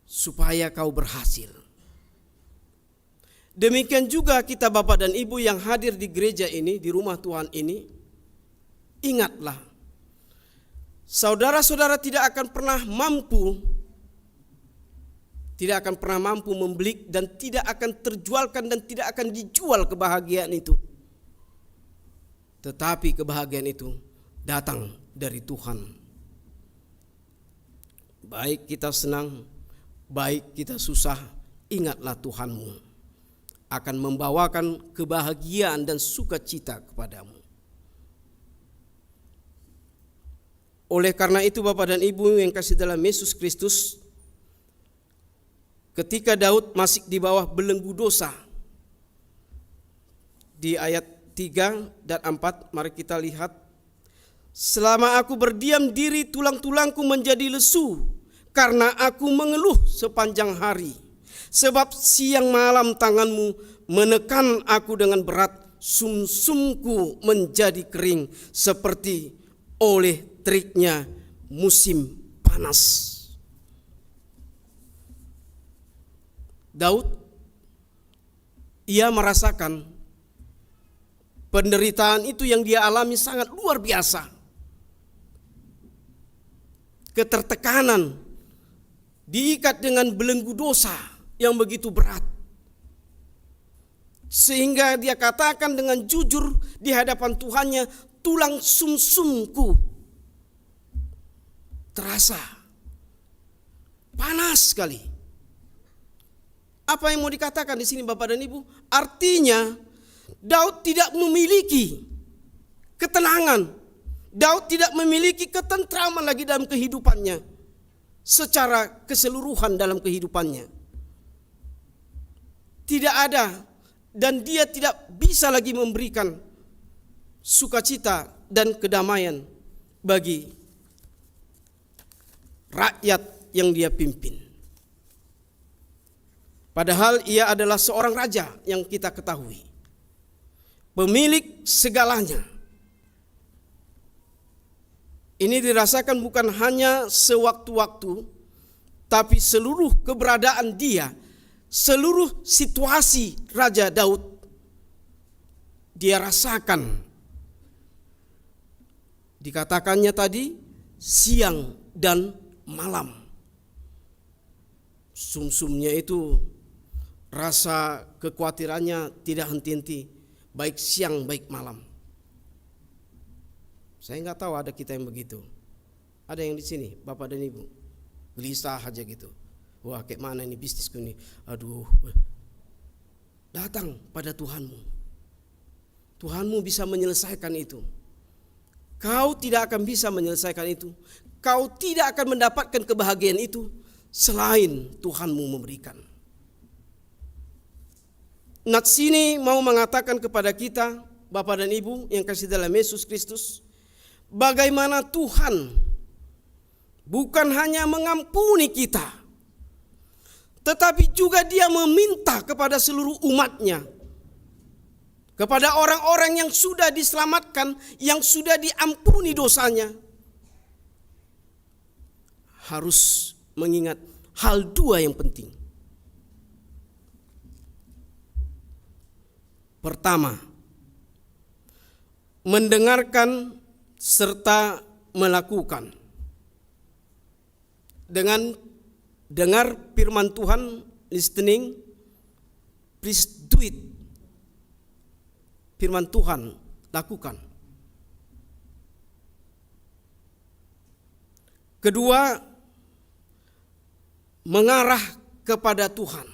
S4: supaya kau berhasil. Demikian juga kita Bapak dan Ibu yang hadir di gereja ini, di rumah Tuhan ini, ingatlah, saudara-saudara tidak akan pernah mampu membeli dan tidak akan terjualkan dan tidak akan dijual kebahagiaan itu. Tetapi kebahagiaan itu datang dari Tuhan. Baik kita senang, baik kita susah, ingatlah Tuhanmu akan membawakan kebahagiaan dan sukacita kepadamu. Oleh karena itu Bapak dan Ibu yang kasih dalam Yesus Kristus, ketika Daud masih di bawah belenggu dosa, di ayat 3 dan 4, mari kita lihat. Selama aku berdiam diri, tulang-tulangku menjadi lesu, karena aku mengeluh sepanjang hari. Sebab siang malam tanganmu menekan aku dengan berat, sumsumku menjadi kering seperti oleh teriknya musim panas. Daud, ia merasakan penderitaan itu yang dia alami sangat luar biasa. Ketertekanan, diikat dengan belenggu dosa yang begitu berat. Sehingga dia katakan dengan jujur di hadapan Tuhannya, tulang sumsumku terasa panas sekali. Apa yang mau dikatakan di sini Bapak dan Ibu? Artinya Daud tidak memiliki ketenangan. Daud tidak memiliki ketentraman lagi dalam kehidupannya secara keseluruhan dalam kehidupannya. Tidak ada, dan dia tidak bisa lagi memberikan sukacita dan kedamaian bagi rakyat yang dia pimpin. Padahal ia adalah seorang raja yang kita ketahui, pemilik segalanya. Ini dirasakan bukan hanya sewaktu-waktu, tapi seluruh keberadaan dia, seluruh situasi Raja Daud, dia rasakan. Dikatakannya tadi, siang dan malam. Sumsumnya itu rasa kekhawatirannya tidak henti-henti, baik siang baik malam. Saya nggak tahu ada kita yang begitu. Ada yang di sini, Bapak dan Ibu, gelisah aja gitu. Wah, kayak mana ini bisnisku nih? Aduh. Datang pada Tuhanmu. Tuhanmu bisa menyelesaikan itu. Kau tidak akan bisa menyelesaikan itu. Kau tidak akan mendapatkan kebahagiaan itu selain Tuhanmu memberikan. Nats ini mau mengatakan kepada kita, Bapak dan Ibu yang kasih dalam Yesus Kristus, bagaimana Tuhan bukan hanya mengampuni kita, tetapi juga Dia meminta kepada seluruh umatnya, kepada orang-orang yang sudah diselamatkan, yang sudah diampuni dosanya, harus mengingat hal dua yang penting. Pertama, mendengarkan serta melakukan. Dengan dengar firman Tuhan, listening, please do it. Firman Tuhan, lakukan. Kedua, mengarah kepada Tuhan.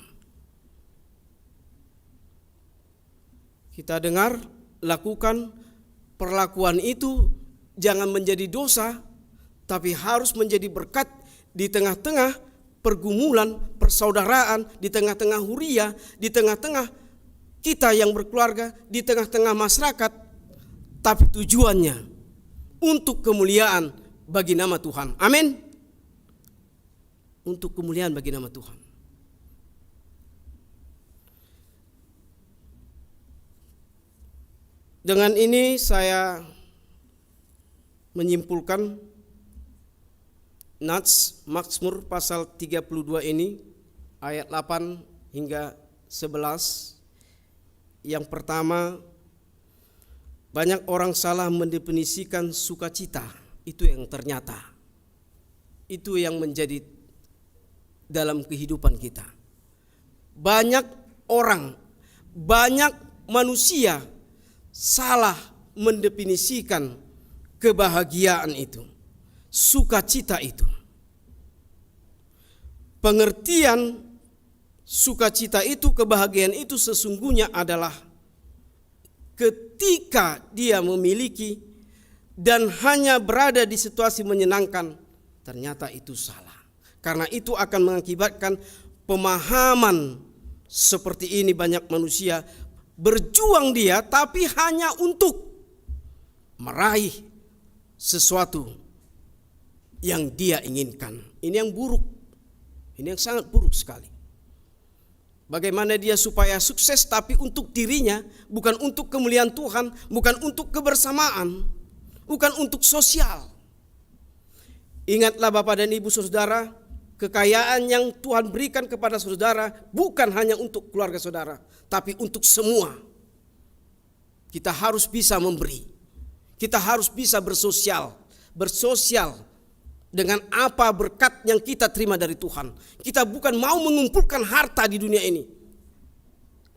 S4: Kita dengar, lakukan, perlakuan itu jangan menjadi dosa, tapi harus menjadi berkat di tengah-tengah pergumulan, persaudaraan, di tengah-tengah huria, di tengah-tengah kita yang berkeluarga, di tengah-tengah masyarakat, tapi tujuannya untuk kemuliaan bagi nama Tuhan. Amin. Untuk kemuliaan bagi nama Tuhan. Dengan ini saya menyimpulkan Nats Mazmur pasal 32 ini ayat 8 hingga 11. Yang pertama, banyak orang salah mendefinisikan sukacita. Itu yang ternyata, itu yang menjadi dalam kehidupan kita. Banyak orang, banyak manusia salah mendefinisikan kebahagiaan itu, sukacita itu. Pengertian sukacita itu, kebahagiaan itu sesungguhnya adalah ketika dia memiliki dan hanya berada di situasi menyenangkan, ternyata itu salah. Karena itu akan mengakibatkan pemahaman seperti ini. Banyak manusia berjuang dia tapi hanya untuk meraih sesuatu yang dia inginkan. Ini yang buruk. Ini yang sangat buruk sekali. Bagaimana dia supaya sukses tapi untuk dirinya, bukan untuk kemuliaan Tuhan, bukan untuk kebersamaan, bukan untuk sosial. Ingatlah Bapak dan Ibu saudara, kekayaan yang Tuhan berikan kepada saudara bukan hanya untuk keluarga saudara, tapi untuk semua. Kita harus bisa memberi. Kita harus bisa bersosial dengan apa berkat yang kita terima dari Tuhan. Kita bukan mau mengumpulkan harta di dunia ini,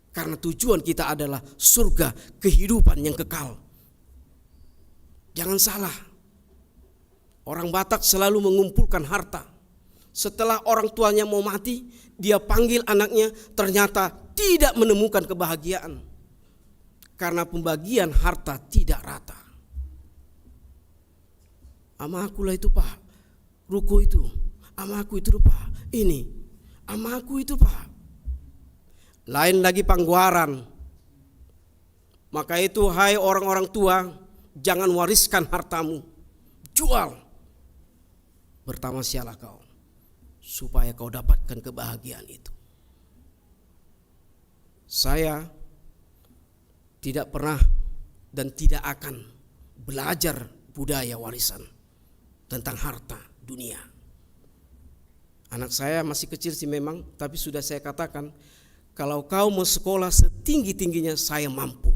S4: karena tujuan kita adalah surga, kehidupan yang kekal. Jangan salah, orang Batak selalu mengumpulkan harta. Setelah orang tuanya mau mati, dia panggil anaknya, ternyata tidak menemukan kebahagiaan. Karena pembagian harta tidak rata. Ama akulah itu Pak, ruko itu. Ama aku itu Pak, ini. Ama aku itu Pak. Lain lagi pangguaran. Maka itu hai orang-orang tua, jangan wariskan hartamu. Jual. Bertamasialah kau, supaya kau dapatkan kebahagiaan itu. Saya tidak pernah dan tidak akan belajar budaya warisan tentang harta dunia. Anak saya masih kecil sih memang, tapi sudah saya katakan, kalau kau mau sekolah setinggi-tingginya saya mampu.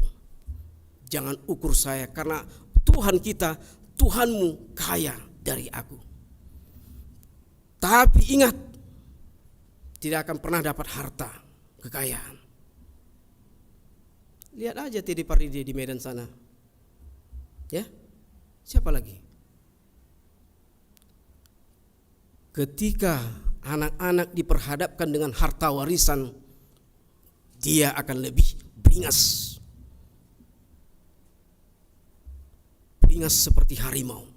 S4: Jangan ukur saya, karena Tuhan kita, Tuhanmu kaya dari aku. Tapi ingat, tidak akan pernah dapat harta, kekayaan. Lihat aja Teddy Paridi di Medan sana. Ya. Siapa lagi? Ketika anak-anak diperhadapkan dengan harta warisan, dia akan lebih beringas. Beringas seperti harimau.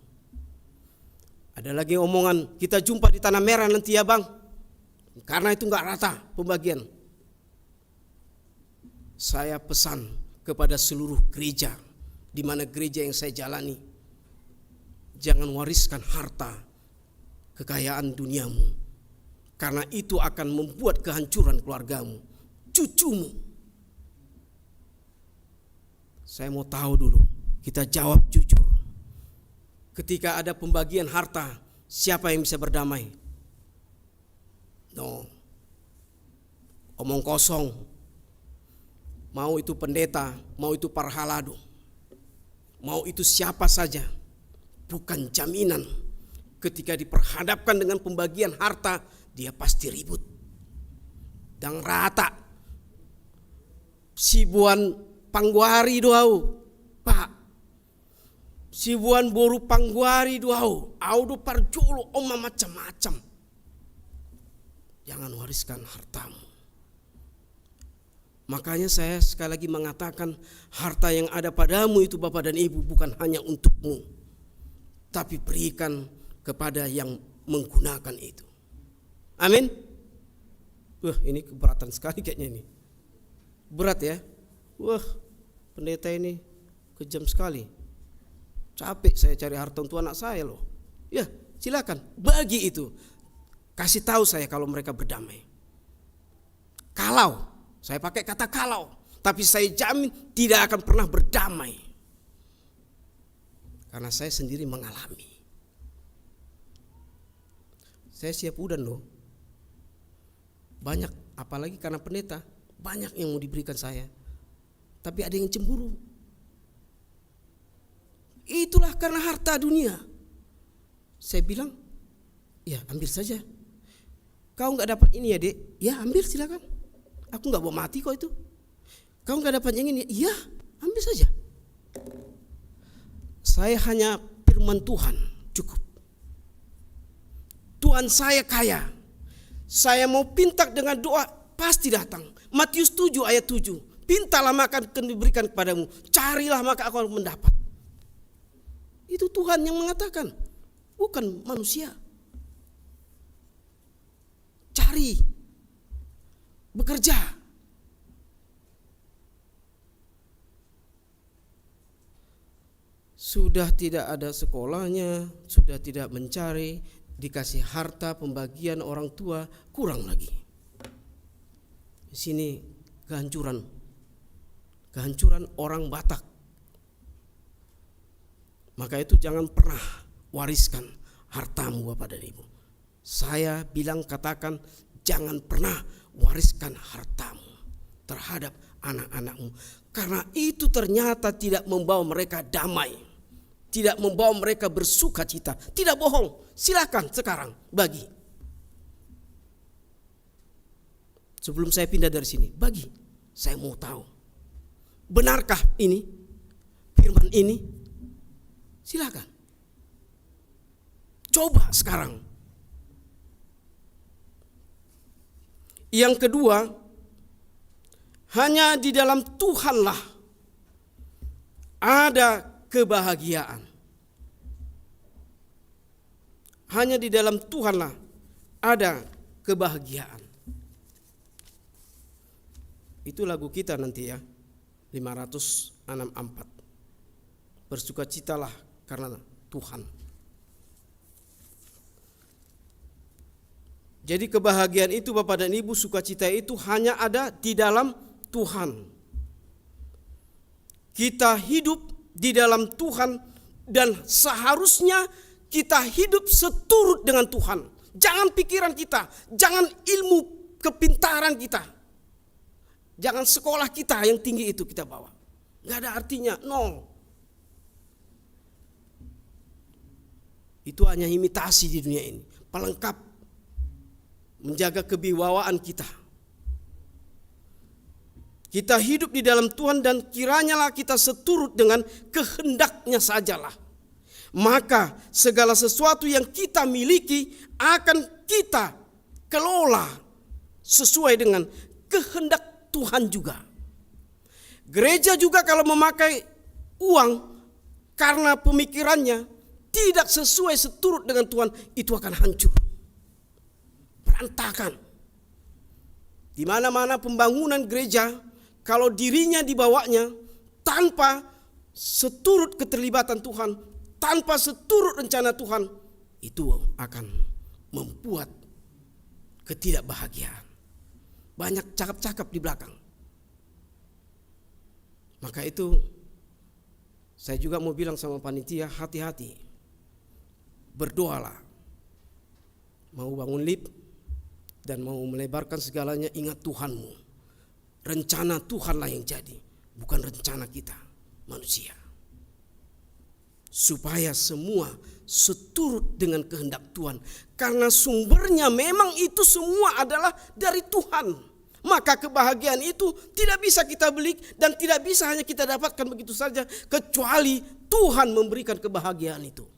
S4: Ada lagi omongan, kita jumpa di tanah merah nanti ya bang, karena itu enggak rata pembagian. Saya pesan kepada seluruh gereja, di mana gereja yang saya jalani, jangan wariskan harta kekayaan duniamu, karena itu akan membuat kehancuran keluargamu, cucumu. Saya mau tahu dulu, kita jawab jujur. Ketika ada pembagian harta, siapa yang bisa berdamai? No. Omong kosong. Mau itu pendeta, mau itu para halado, mau itu siapa saja, bukan jaminan. Ketika diperhadapkan dengan pembagian harta, dia pasti ribut dan rata. Sibuan pangguari doau, Pak. Sibuan boru pangguari doau, audo parjolo oma macam-macam. Jangan wariskan hartamu. Makanya saya sekali lagi mengatakan, harta yang ada padamu itu Bapak dan Ibu bukan hanya untukmu, tapi berikan kepada yang menggunakan itu. Amin. Wah, ini keberatan sekali kayaknya ini. Berat ya. Wah, pendeta ini kejam sekali. Capek saya cari harta untuk anak saya loh. Ya, silakan bagi itu. Kasih tahu saya kalau mereka berdamai. Kalau, saya pakai kata kalau, tapi saya jamin tidak akan pernah berdamai. Karena saya sendiri mengalami. Saya siap udan loh. Banyak, apalagi karena pendeta, banyak yang mau diberikan saya. Tapi ada yang cemburu. Itulah karena harta dunia. Saya bilang, ya ambil saja. Kau nggak dapat ini ya dek, ya ambil silakan. Aku nggak mau mati kok itu. Kau nggak dapat yang ini, ya ambil saja. Saya hanya firman Tuhan cukup. Tuhan saya kaya. Saya mau pinta dengan doa pasti datang. Matius 7 ayat 7. Pintalah maka akan diberikan kepadamu. Carilah maka aku akan mendapat. Itu Tuhan yang mengatakan, bukan manusia. Cari, bekerja. Sudah tidak ada sekolahnya, sudah tidak mencari, dikasih harta pembagian orang tua, kurang lagi. Di sini kehancuran orang Batak. Maka itu jangan pernah wariskan hartamu Bapak dan Ibu. Saya bilang katakan jangan pernah wariskan hartamu terhadap anak-anakmu. Karena itu ternyata tidak membawa mereka damai. Tidak membawa mereka bersuka cita. Tidak bohong. Silakan sekarang bagi. Sebelum saya pindah dari sini, bagi. Saya mau tahu. Benarkah ini? Firman ini? Silakan. Coba sekarang. Yang kedua, hanya di dalam Tuhanlah ada kebahagiaan. Hanya di dalam Tuhanlah ada kebahagiaan. Itu lagu kita nanti ya, 564. Bersukacitalah karena Tuhan. Jadi kebahagiaan itu Bapak dan Ibu, sukacita itu hanya ada di dalam Tuhan. Kita hidup di dalam Tuhan dan seharusnya kita hidup seturut dengan Tuhan. Jangan pikiran kita, jangan ilmu kepintaran kita, jangan sekolah kita yang tinggi itu kita bawa. Gak ada artinya, no. Itu hanya imitasi di dunia ini, pelengkap menjaga kewibawaan kita. Kita hidup di dalam Tuhan dan kiranyalah kita seturut dengan kehendaknya sajalah. maka segala sesuatu yang kita miliki akan kita kelola sesuai dengan kehendak Tuhan juga. Gereja juga kalau memakai uang karena pemikirannya tidak sesuai seturut dengan Tuhan, itu akan hancur, berantakan. Di mana-mana pembangunan gereja, kalau dirinya dibawanya tanpa seturut keterlibatan Tuhan, tanpa seturut rencana Tuhan, itu akan membuat ketidakbahagiaan. Banyak cakap-cakap di belakang. Maka itu saya juga mau bilang sama panitia, hati-hati. Berdoalah. Mau bangun lift dan mau melebarkan segalanya, ingat Tuhanmu. Rencana Tuhanlah yang jadi, bukan rencana kita manusia. Supaya semua seturut dengan kehendak Tuhan. Karena sumbernya memang itu semua adalah dari Tuhan. Maka kebahagiaan itu tidak bisa kita beli dan tidak bisa hanya kita dapatkan begitu saja, kecuali Tuhan memberikan kebahagiaan itu.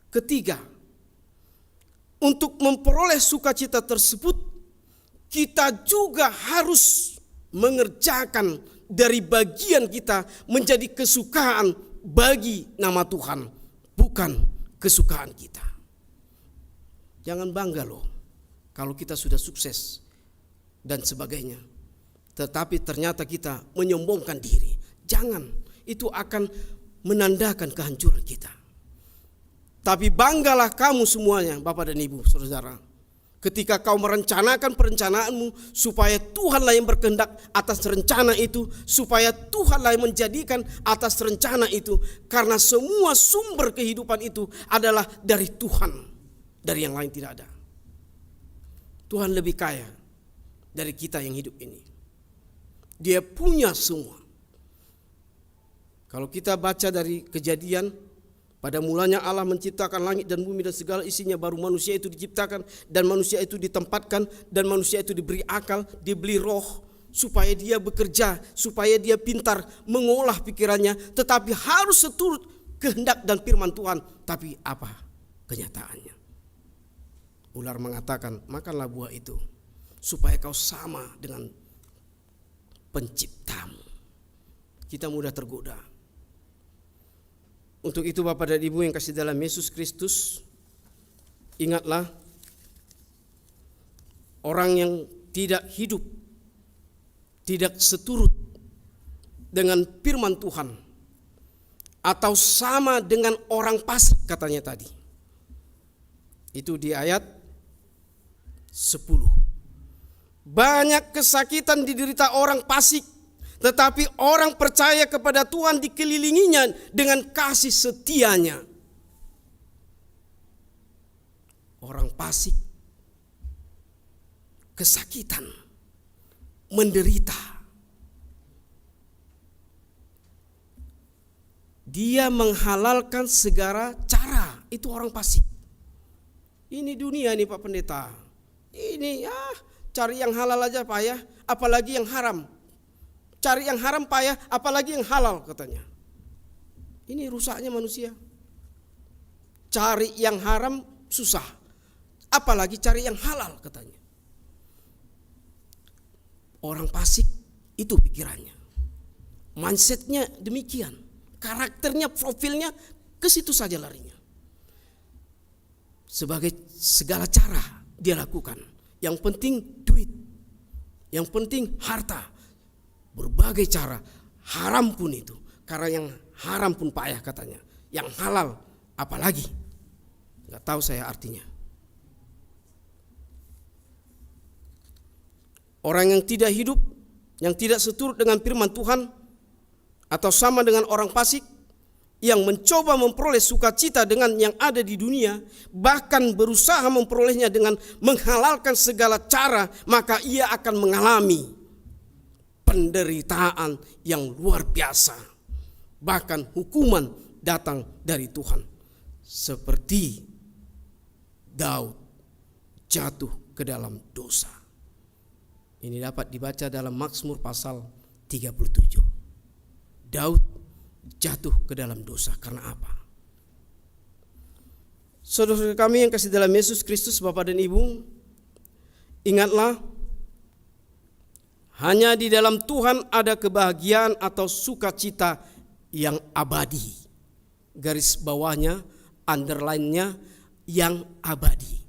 S4: Ketiga, untuk memperoleh sukacita tersebut, kita juga harus mengerjakan dari bagian kita menjadi kesukaan bagi nama Tuhan, bukan kesukaan kita. Jangan bangga loh kalau kita sudah sukses dan sebagainya, tetapi ternyata kita menyombongkan diri. Jangan, itu akan menandakan kehancuran kita. Tapi banggalah kamu semuanya, Bapak dan Ibu, saudara, ketika kau merencanakan perencanaanmu, supaya Tuhanlah yang berkehendak atas rencana itu, supaya Tuhanlah yang menjadikan atas rencana itu, karena semua sumber kehidupan itu adalah dari Tuhan, dari yang lain tidak ada. Tuhan lebih kaya dari kita yang hidup ini. Dia punya semua. Kalau kita baca dari Kejadian, pada mulanya Allah menciptakan langit dan bumi dan segala isinya, baru manusia itu diciptakan dan manusia itu ditempatkan dan manusia itu diberi akal, diberi roh supaya dia bekerja, supaya dia pintar mengolah pikirannya, tetapi harus seturut kehendak dan firman Tuhan. Tapi apa kenyataannya? Ular mengatakan, makanlah buah itu supaya kau sama dengan penciptamu. Kita mudah tergoda. Untuk itu Bapak dan Ibu yang kasih dalam Yesus Kristus, ingatlah, orang yang tidak hidup, tidak seturut dengan firman Tuhan, atau sama dengan orang fasik katanya tadi. Itu di ayat 10. Banyak kesakitan diderita orang fasik, tetapi orang percaya kepada Tuhan dikelilinginya dengan kasih setianya. Orang fasik kesakitan, menderita. Dia menghalalkan segala cara. Itu orang fasik. Ini dunia nih Pak Pendeta. Ini cari yang halal aja payah, apalagi yang haram. Cari yang haram payah, apalagi yang halal katanya. Ini rusaknya manusia. Cari yang haram susah, apalagi cari yang halal katanya. Orang fasik itu pikirannya, mindsetnya demikian, karakternya, profilnya ke situ saja larinya. Sebagai segala cara dia lakukan. Yang penting duit, yang penting harta. Berbagai cara, haram pun itu. Karena yang haram pun payah katanya. Yang halal apalagi. Gak tahu saya artinya. Orang yang tidak hidup, yang tidak seturut dengan firman Tuhan, atau sama dengan orang fasik, yang mencoba memperoleh sukacita dengan yang ada di dunia, bahkan berusaha memperolehnya dengan menghalalkan segala cara, maka ia akan mengalami penderitaan yang luar biasa. Bahkan hukuman datang dari Tuhan. Seperti Daud jatuh ke dalam dosa. Ini dapat dibaca dalam Mazmur pasal 37. Daud jatuh ke dalam dosa. Karena apa? Saudara kami yang kasih dalam Yesus Kristus, Bapak dan Ibu, ingatlah, hanya di dalam Tuhan ada kebahagiaan atau sukacita yang abadi. Garis bawahnya, underline-nya, yang abadi.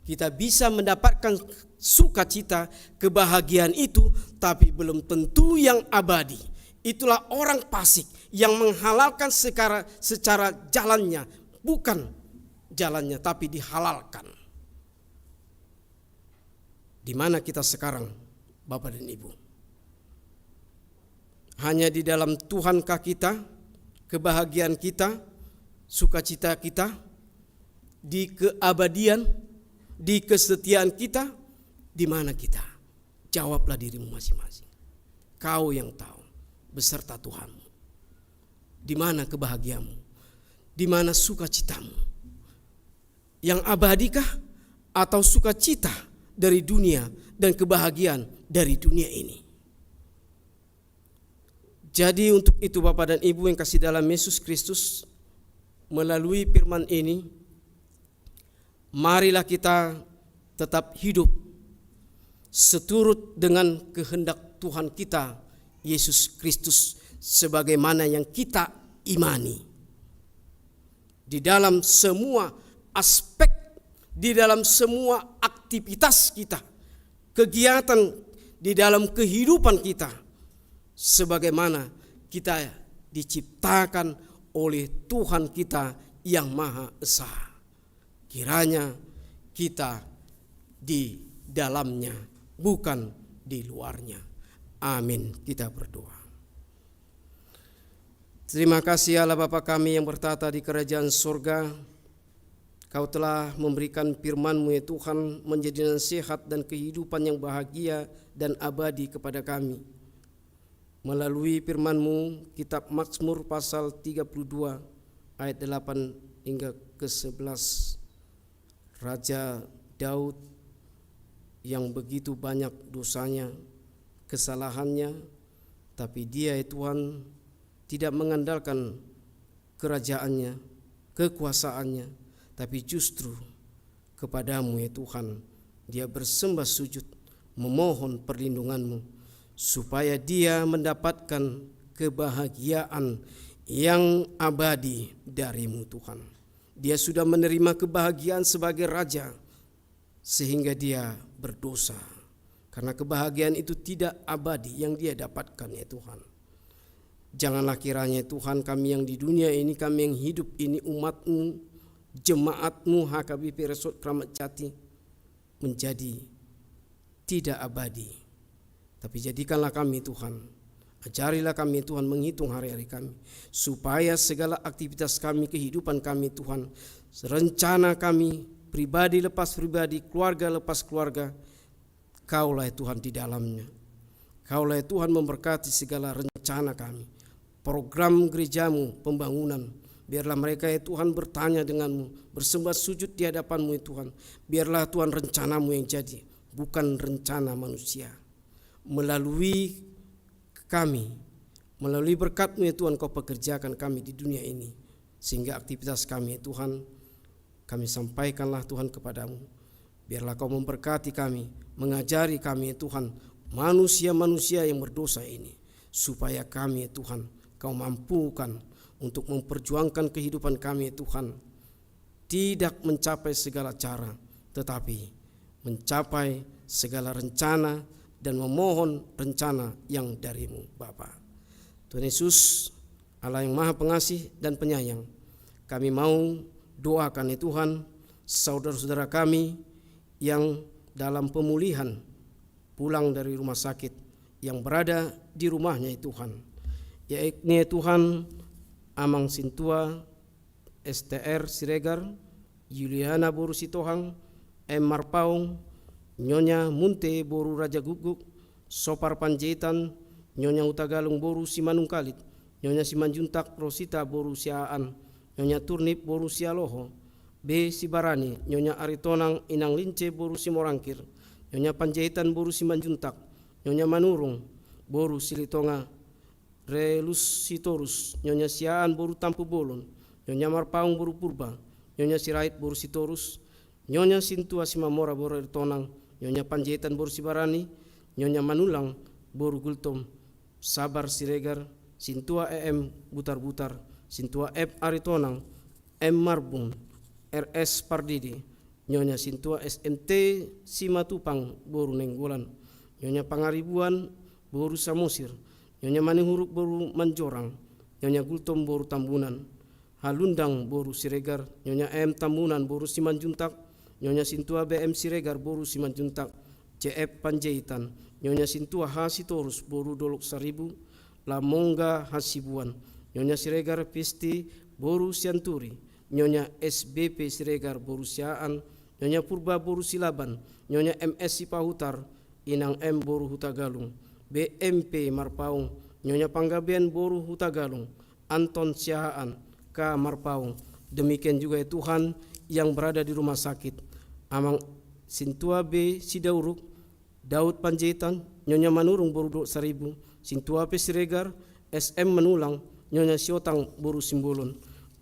S4: Kita bisa mendapatkan sukacita, kebahagiaan itu, tapi belum tentu yang abadi. Itulah orang fasik yang menghalalkan secara jalannya, bukan jalannya tapi dihalalkan. Di mana kita sekarang, Bapak dan Ibu? Hanya di dalam Tuhankah kita, kebahagiaan kita, sukacita kita, di keabadian, di kesetiaan kita, di mana kita? Jawablah dirimu masing-masing. Kau yang tahu, beserta Tuhanmu. Di mana kebahagiaanmu? Di mana sukacitamu? Yang abadikah atau sukacita dari dunia dan kebahagiaan dari dunia ini? Jadi untuk itu Bapak dan Ibu yang kasih dalam Yesus Kristus, melalui firman ini, marilah kita tetap hidup seturut dengan kehendak Tuhan kita Yesus Kristus sebagaimana yang kita imani. Di dalam semua aspek, di dalam semua aktivitas kita, kegiatan di dalam kehidupan kita, sebagaimana kita diciptakan oleh Tuhan kita yang Maha Esa. Kiranya kita di dalamnya, bukan di luarnya. Amin. Kita berdoa. Terima kasih Allah Bapa kami yang bertata di kerajaan surga. Kau telah memberikan firman-Mu ya Tuhan, menjadi nasihat dan kehidupan yang bahagia dan abadi kepada kami. Melalui firman-Mu, kitab Mazmur pasal 32 ayat 8 hingga ke-11. Raja Daud yang begitu banyak dosanya, kesalahannya, tapi dia ya Tuhan tidak mengandalkan kerajaannya, kekuasaannya, tapi justru kepadamu ya Tuhan dia bersembah sujud, memohon perlindungan-Mu supaya dia mendapatkan kebahagiaan yang abadi dari-Mu Tuhan. Dia sudah menerima kebahagiaan sebagai raja sehingga dia berdosa. Karena kebahagiaan itu tidak abadi yang dia dapatkan ya Tuhan. Janganlah kiranya Tuhan kami yang di dunia ini, kami yang hidup ini, umat-Mu, jemaat-Mu HKBP Resort Kramat Jati menjadi tidak abadi. Tapi jadikanlah kami Tuhan, ajarilah kami Tuhan menghitung hari-hari kami, supaya segala aktivitas kami, kehidupan kami Tuhan, rencana kami, pribadi lepas pribadi, keluarga lepas keluarga, Kaulah Tuhan di dalamnya. Kaulah Tuhan memberkati segala rencana kami, program gereja-Mu, pembangunan. Biarlah mereka ya Tuhan bertanya dengan-Mu, bersembah sujud di hadapan-Mu ya Tuhan. Biarlah Tuhan rencana-Mu yang jadi, bukan rencana manusia. Melalui kami, melalui berkat-Mu ya Tuhan, Kau pekerjakan kami di dunia ini, sehingga aktivitas kami ya Tuhan, kami sampaikanlah Tuhan kepadamu. Biarlah Kau memberkati kami, mengajari kami ya Tuhan, manusia-manusia yang berdosa ini, supaya kami ya Tuhan, Kau mampukan untuk memperjuangkan kehidupan kami ya Tuhan, tidak mencapai segala cara, tetapi mencapai segala rencana dan memohon rencana yang dari-Mu Bapa. Tuhan Yesus, Allah yang Maha Pengasih dan Penyayang, kami mau doakan ya Tuhan saudara-saudara kami yang dalam pemulihan pulang dari rumah sakit, yang berada di rumahnya ya Tuhan, yakni ya Tuhan Amang Sintua, STR Siregar, Yuliana Boru Sitohang, M. Marpaung, Nyonya Munte Boru Raja Guguk, Sopar Panjaitan, Nyonya Utagalung Boru Simanungkalit, Nyonya Simanjuntak Rosita Boru Siaan, Nyonya Turnip Boru Sialoho, B. Sibarani, Nyonya Aritonang Inang Lince Boru Simorangkir, Nyonya Panjaitan Boru Simanjuntak, Nyonya Manurung Boru Silitonga, Relusitorus, Nyonya Siaan boru Tampu Bolon, Nyonya Marpaung boru Purba, Nyonya Sirait boru Sitorus, Nyonya Sintua Simamora boru Ertonang, Nyonya Panjaitan boru Sibarani, Nyonya Manulang boru Gultom, Sabar Siregar, Sintua EM Butar-Butar, Sintua F Aritonang, M Marbung, RS Pardidi, Nyonya Sintua SMT Simatupang boru Nenggolan, Nyonya Pangaribuan boru Samosir, Nyonya Manihuruk boru Manjorang, Nyonya Gultom boru Tambunan, Halundang boru Siregar, Nyonya M Tambunan boru Simanjuntak, Nyonya Sintua BM Siregar boru Simanjuntak, CF Panjaitan, Nyonya Sintua Hasitorus boru Dolok Saribu, Lamongga Hasibuan, Nyonya Siregar Pisti boru Sianturi, Nyonya SBP Siregar boru Siaan, Nyonya Purba boru Silaban, Nyonya MS Sipahutar, Inang M boru Hutagalung, BMP Marpaung, Nyonya Panggabean boru Hutagalung, Anton Siaan K Marpaung. Demikian juga ya Tuhan yang berada di rumah sakit, Amang Sintua B Sidauruk, Daud Panjaitan, Nyonya Manurung boru Dolok Saribu, Sintua P Siregar, SM Menulang, Nyonya Siotang boru Simbolon.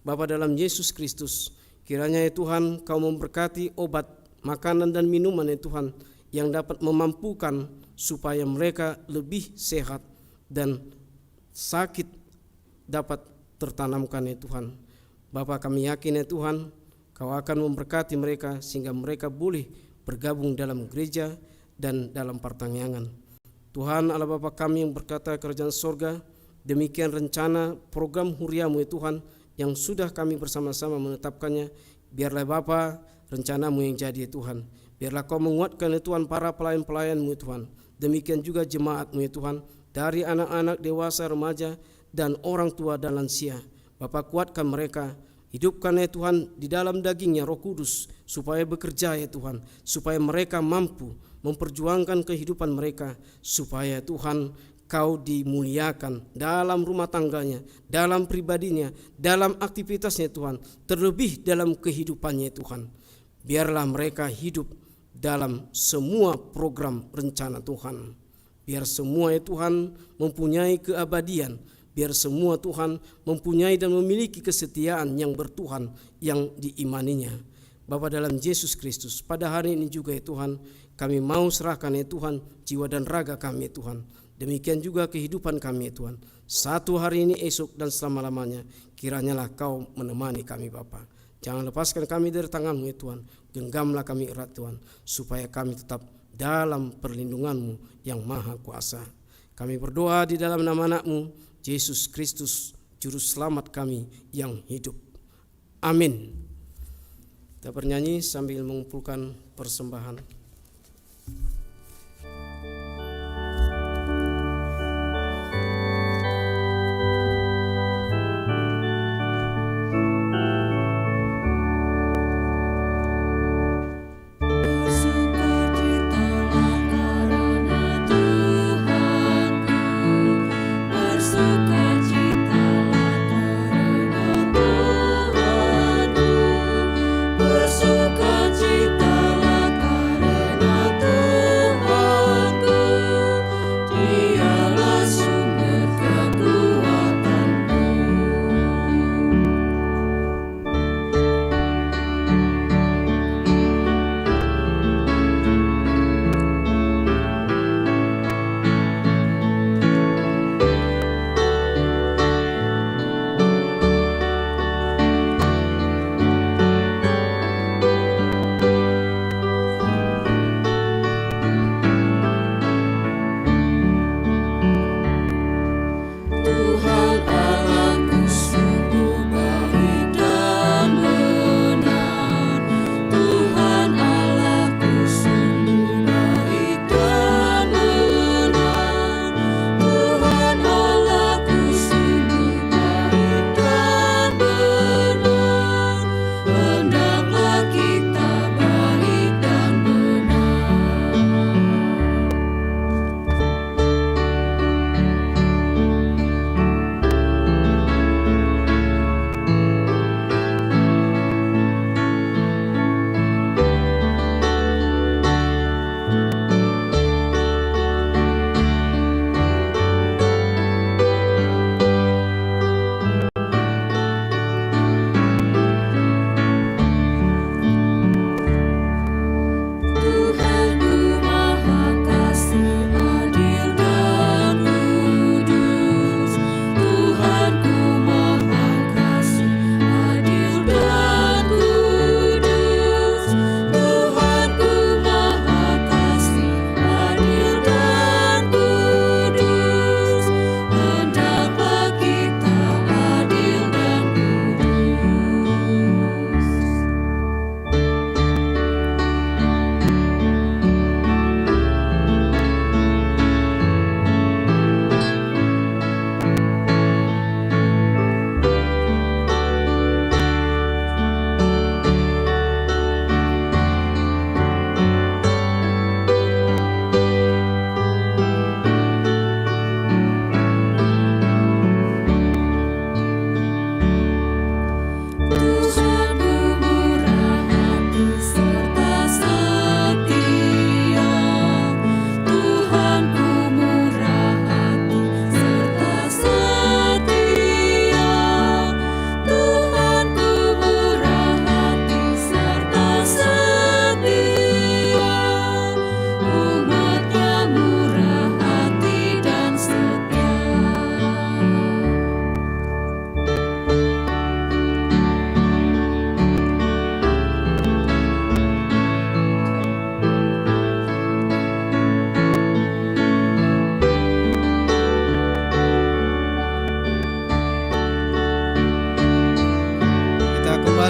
S4: Bapa dalam Yesus Kristus, kiranya ya Tuhan Kau memberkati obat, makanan dan minuman ya Tuhan yang dapat memampukan supaya mereka lebih sehat dan sakit dapat tertanamkan ya Tuhan. Bapa, kami yakin ya Tuhan Kau akan memberkati mereka sehingga mereka boleh bergabung dalam gereja dan dalam pertanyaan. Tuhan Allah Bapa kami yang berkata kerajaan sorga, demikian rencana program Huriamu ya Tuhan yang sudah kami bersama-sama menetapkannya. Biarlah Bapa rencanamu yang jadi ya Tuhan. Biarlah Kau menguatkan ya Tuhan para pelayan-pelayan-Mu ya Tuhan. Demikian juga jemaat-Mu ya Tuhan, dari anak-anak, dewasa, remaja, dan orang tua dan lansia. Bapa, kuatkan mereka, hidupkan ya Tuhan di dalam dagingnya Roh Kudus, supaya bekerja ya Tuhan, supaya mereka mampu memperjuangkan kehidupan mereka, supaya Tuhan Kau dimuliakan dalam rumah tangganya, dalam pribadinya, dalam aktivitasnya Tuhan, terlebih dalam kehidupannya Tuhan. Biarlah mereka hidup dalam semua program rencana Tuhan. Biar semua ya Tuhan mempunyai keabadian. Biar semua Tuhan mempunyai dan memiliki kesetiaan yang bertuhan yang diimaninya. Bapa dalam Yesus Kristus, pada hari ini juga ya Tuhan, kami mau serahkan ya Tuhan jiwa dan raga kami ya Tuhan. Demikian juga kehidupan kami ya Tuhan. Satu hari ini, esok, dan selama-lamanya, kiranyalah Kau menemani kami Bapa. Jangan lepaskan kami dari tangan-Mu ya Tuhan. Genggamlah kami erat Tuhan, supaya kami tetap dalam perlindungan-Mu yang maha kuasa. Kami berdoa di dalam nama anak-Mu, Yesus Kristus, Juru Selamat kami yang hidup. Amin. Kita bernyanyi sambil mengumpulkan persembahan.
S3: Bersukacitalah karena Tuhan.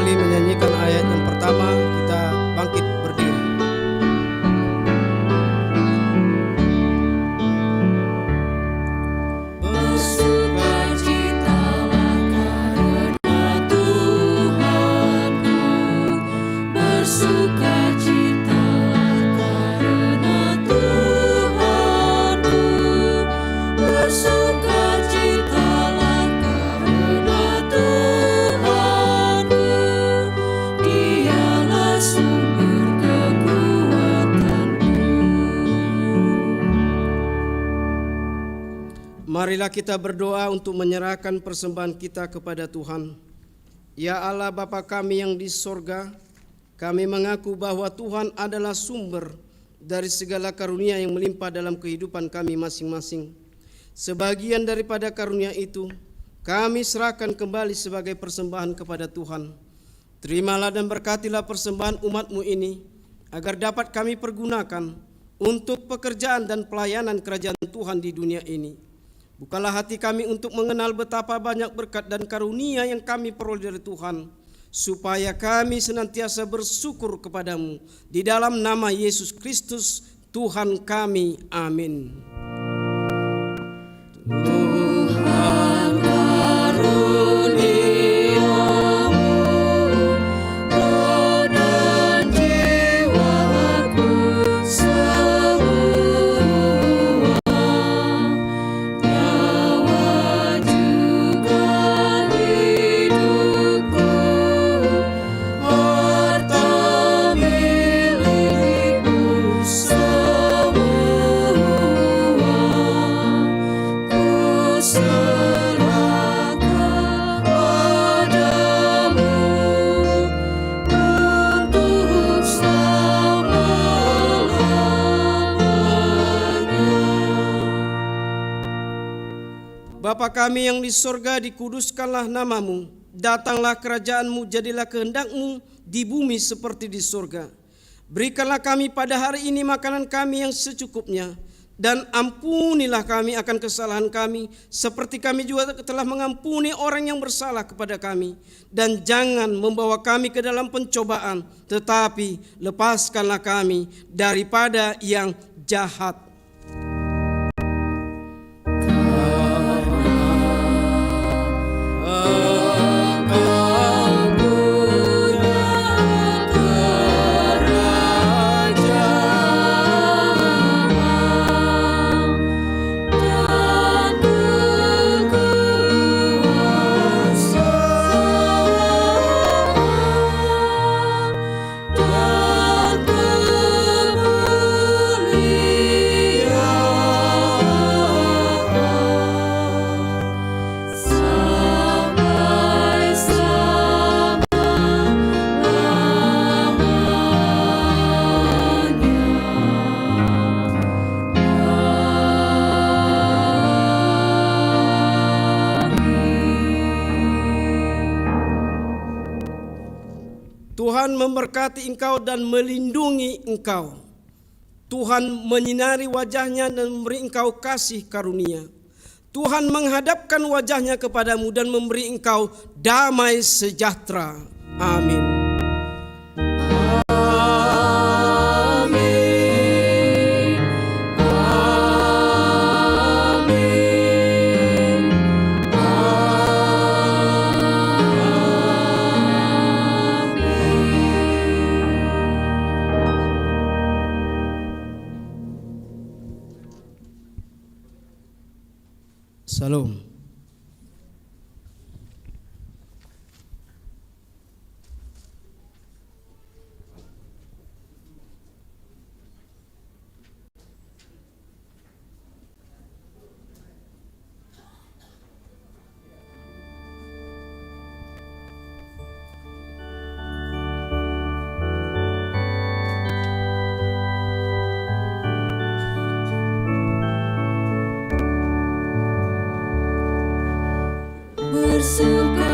S4: kembali menyanyikan ayat yang pertama, kita bangkit berdiri.
S3: Bersukacitalah karena Tuhanku, bersukacitalah karena Tuhanku, bersukacitalah karena Tuhanku, Dialah sumber kekuatanku.
S4: Marilah kita berdoa untuk menyerahkan persembahan kita kepada Tuhan. Ya Allah Bapa kami yang di sorga, kami mengaku bahwa Tuhan adalah sumber dari segala karunia yang melimpah dalam kehidupan kami masing-masing. Sebagian daripada karunia itu, kami serahkan kembali sebagai persembahan kepada Tuhan. Terimalah dan berkatilah persembahan umat-Mu ini, agar dapat kami pergunakan untuk pekerjaan dan pelayanan kerajaan Tuhan di dunia ini. Bukalah hati kami untuk mengenal betapa banyak berkat dan karunia yang kami peroleh dari Tuhan, supaya kami senantiasa bersyukur kepadamu. Di dalam nama Yesus Kristus, Tuhan kami. Amin.
S3: Tuhan karuniamu, roh dan jiwaku semua, nyawa juga hidupku, harta milikku semua, serahkan padamu untuk selama-lamanya.
S4: Bapa kami yang di sorga, dikuduskanlah namamu. Datanglah kerajaanmu, jadilah kehendakmu di bumi seperti di sorga. Berikanlah kami pada hari ini makanan kami yang secukupnya. Dan ampunilah kami akan kesalahan kami, seperti kami juga telah mengampuni orang yang bersalah kepada kami. Dan jangan membawa kami ke dalam pencobaan, tetapi lepaskanlah kami daripada yang jahat. Tuhan memberkati engkau dan melindungi engkau. Tuhan menyinari wajahnya dan memberi engkau kasih karunia. Tuhan menghadapkan wajahnya kepadamu dan memberi engkau damai sejahtera. Amin. Salam.
S3: Bersuka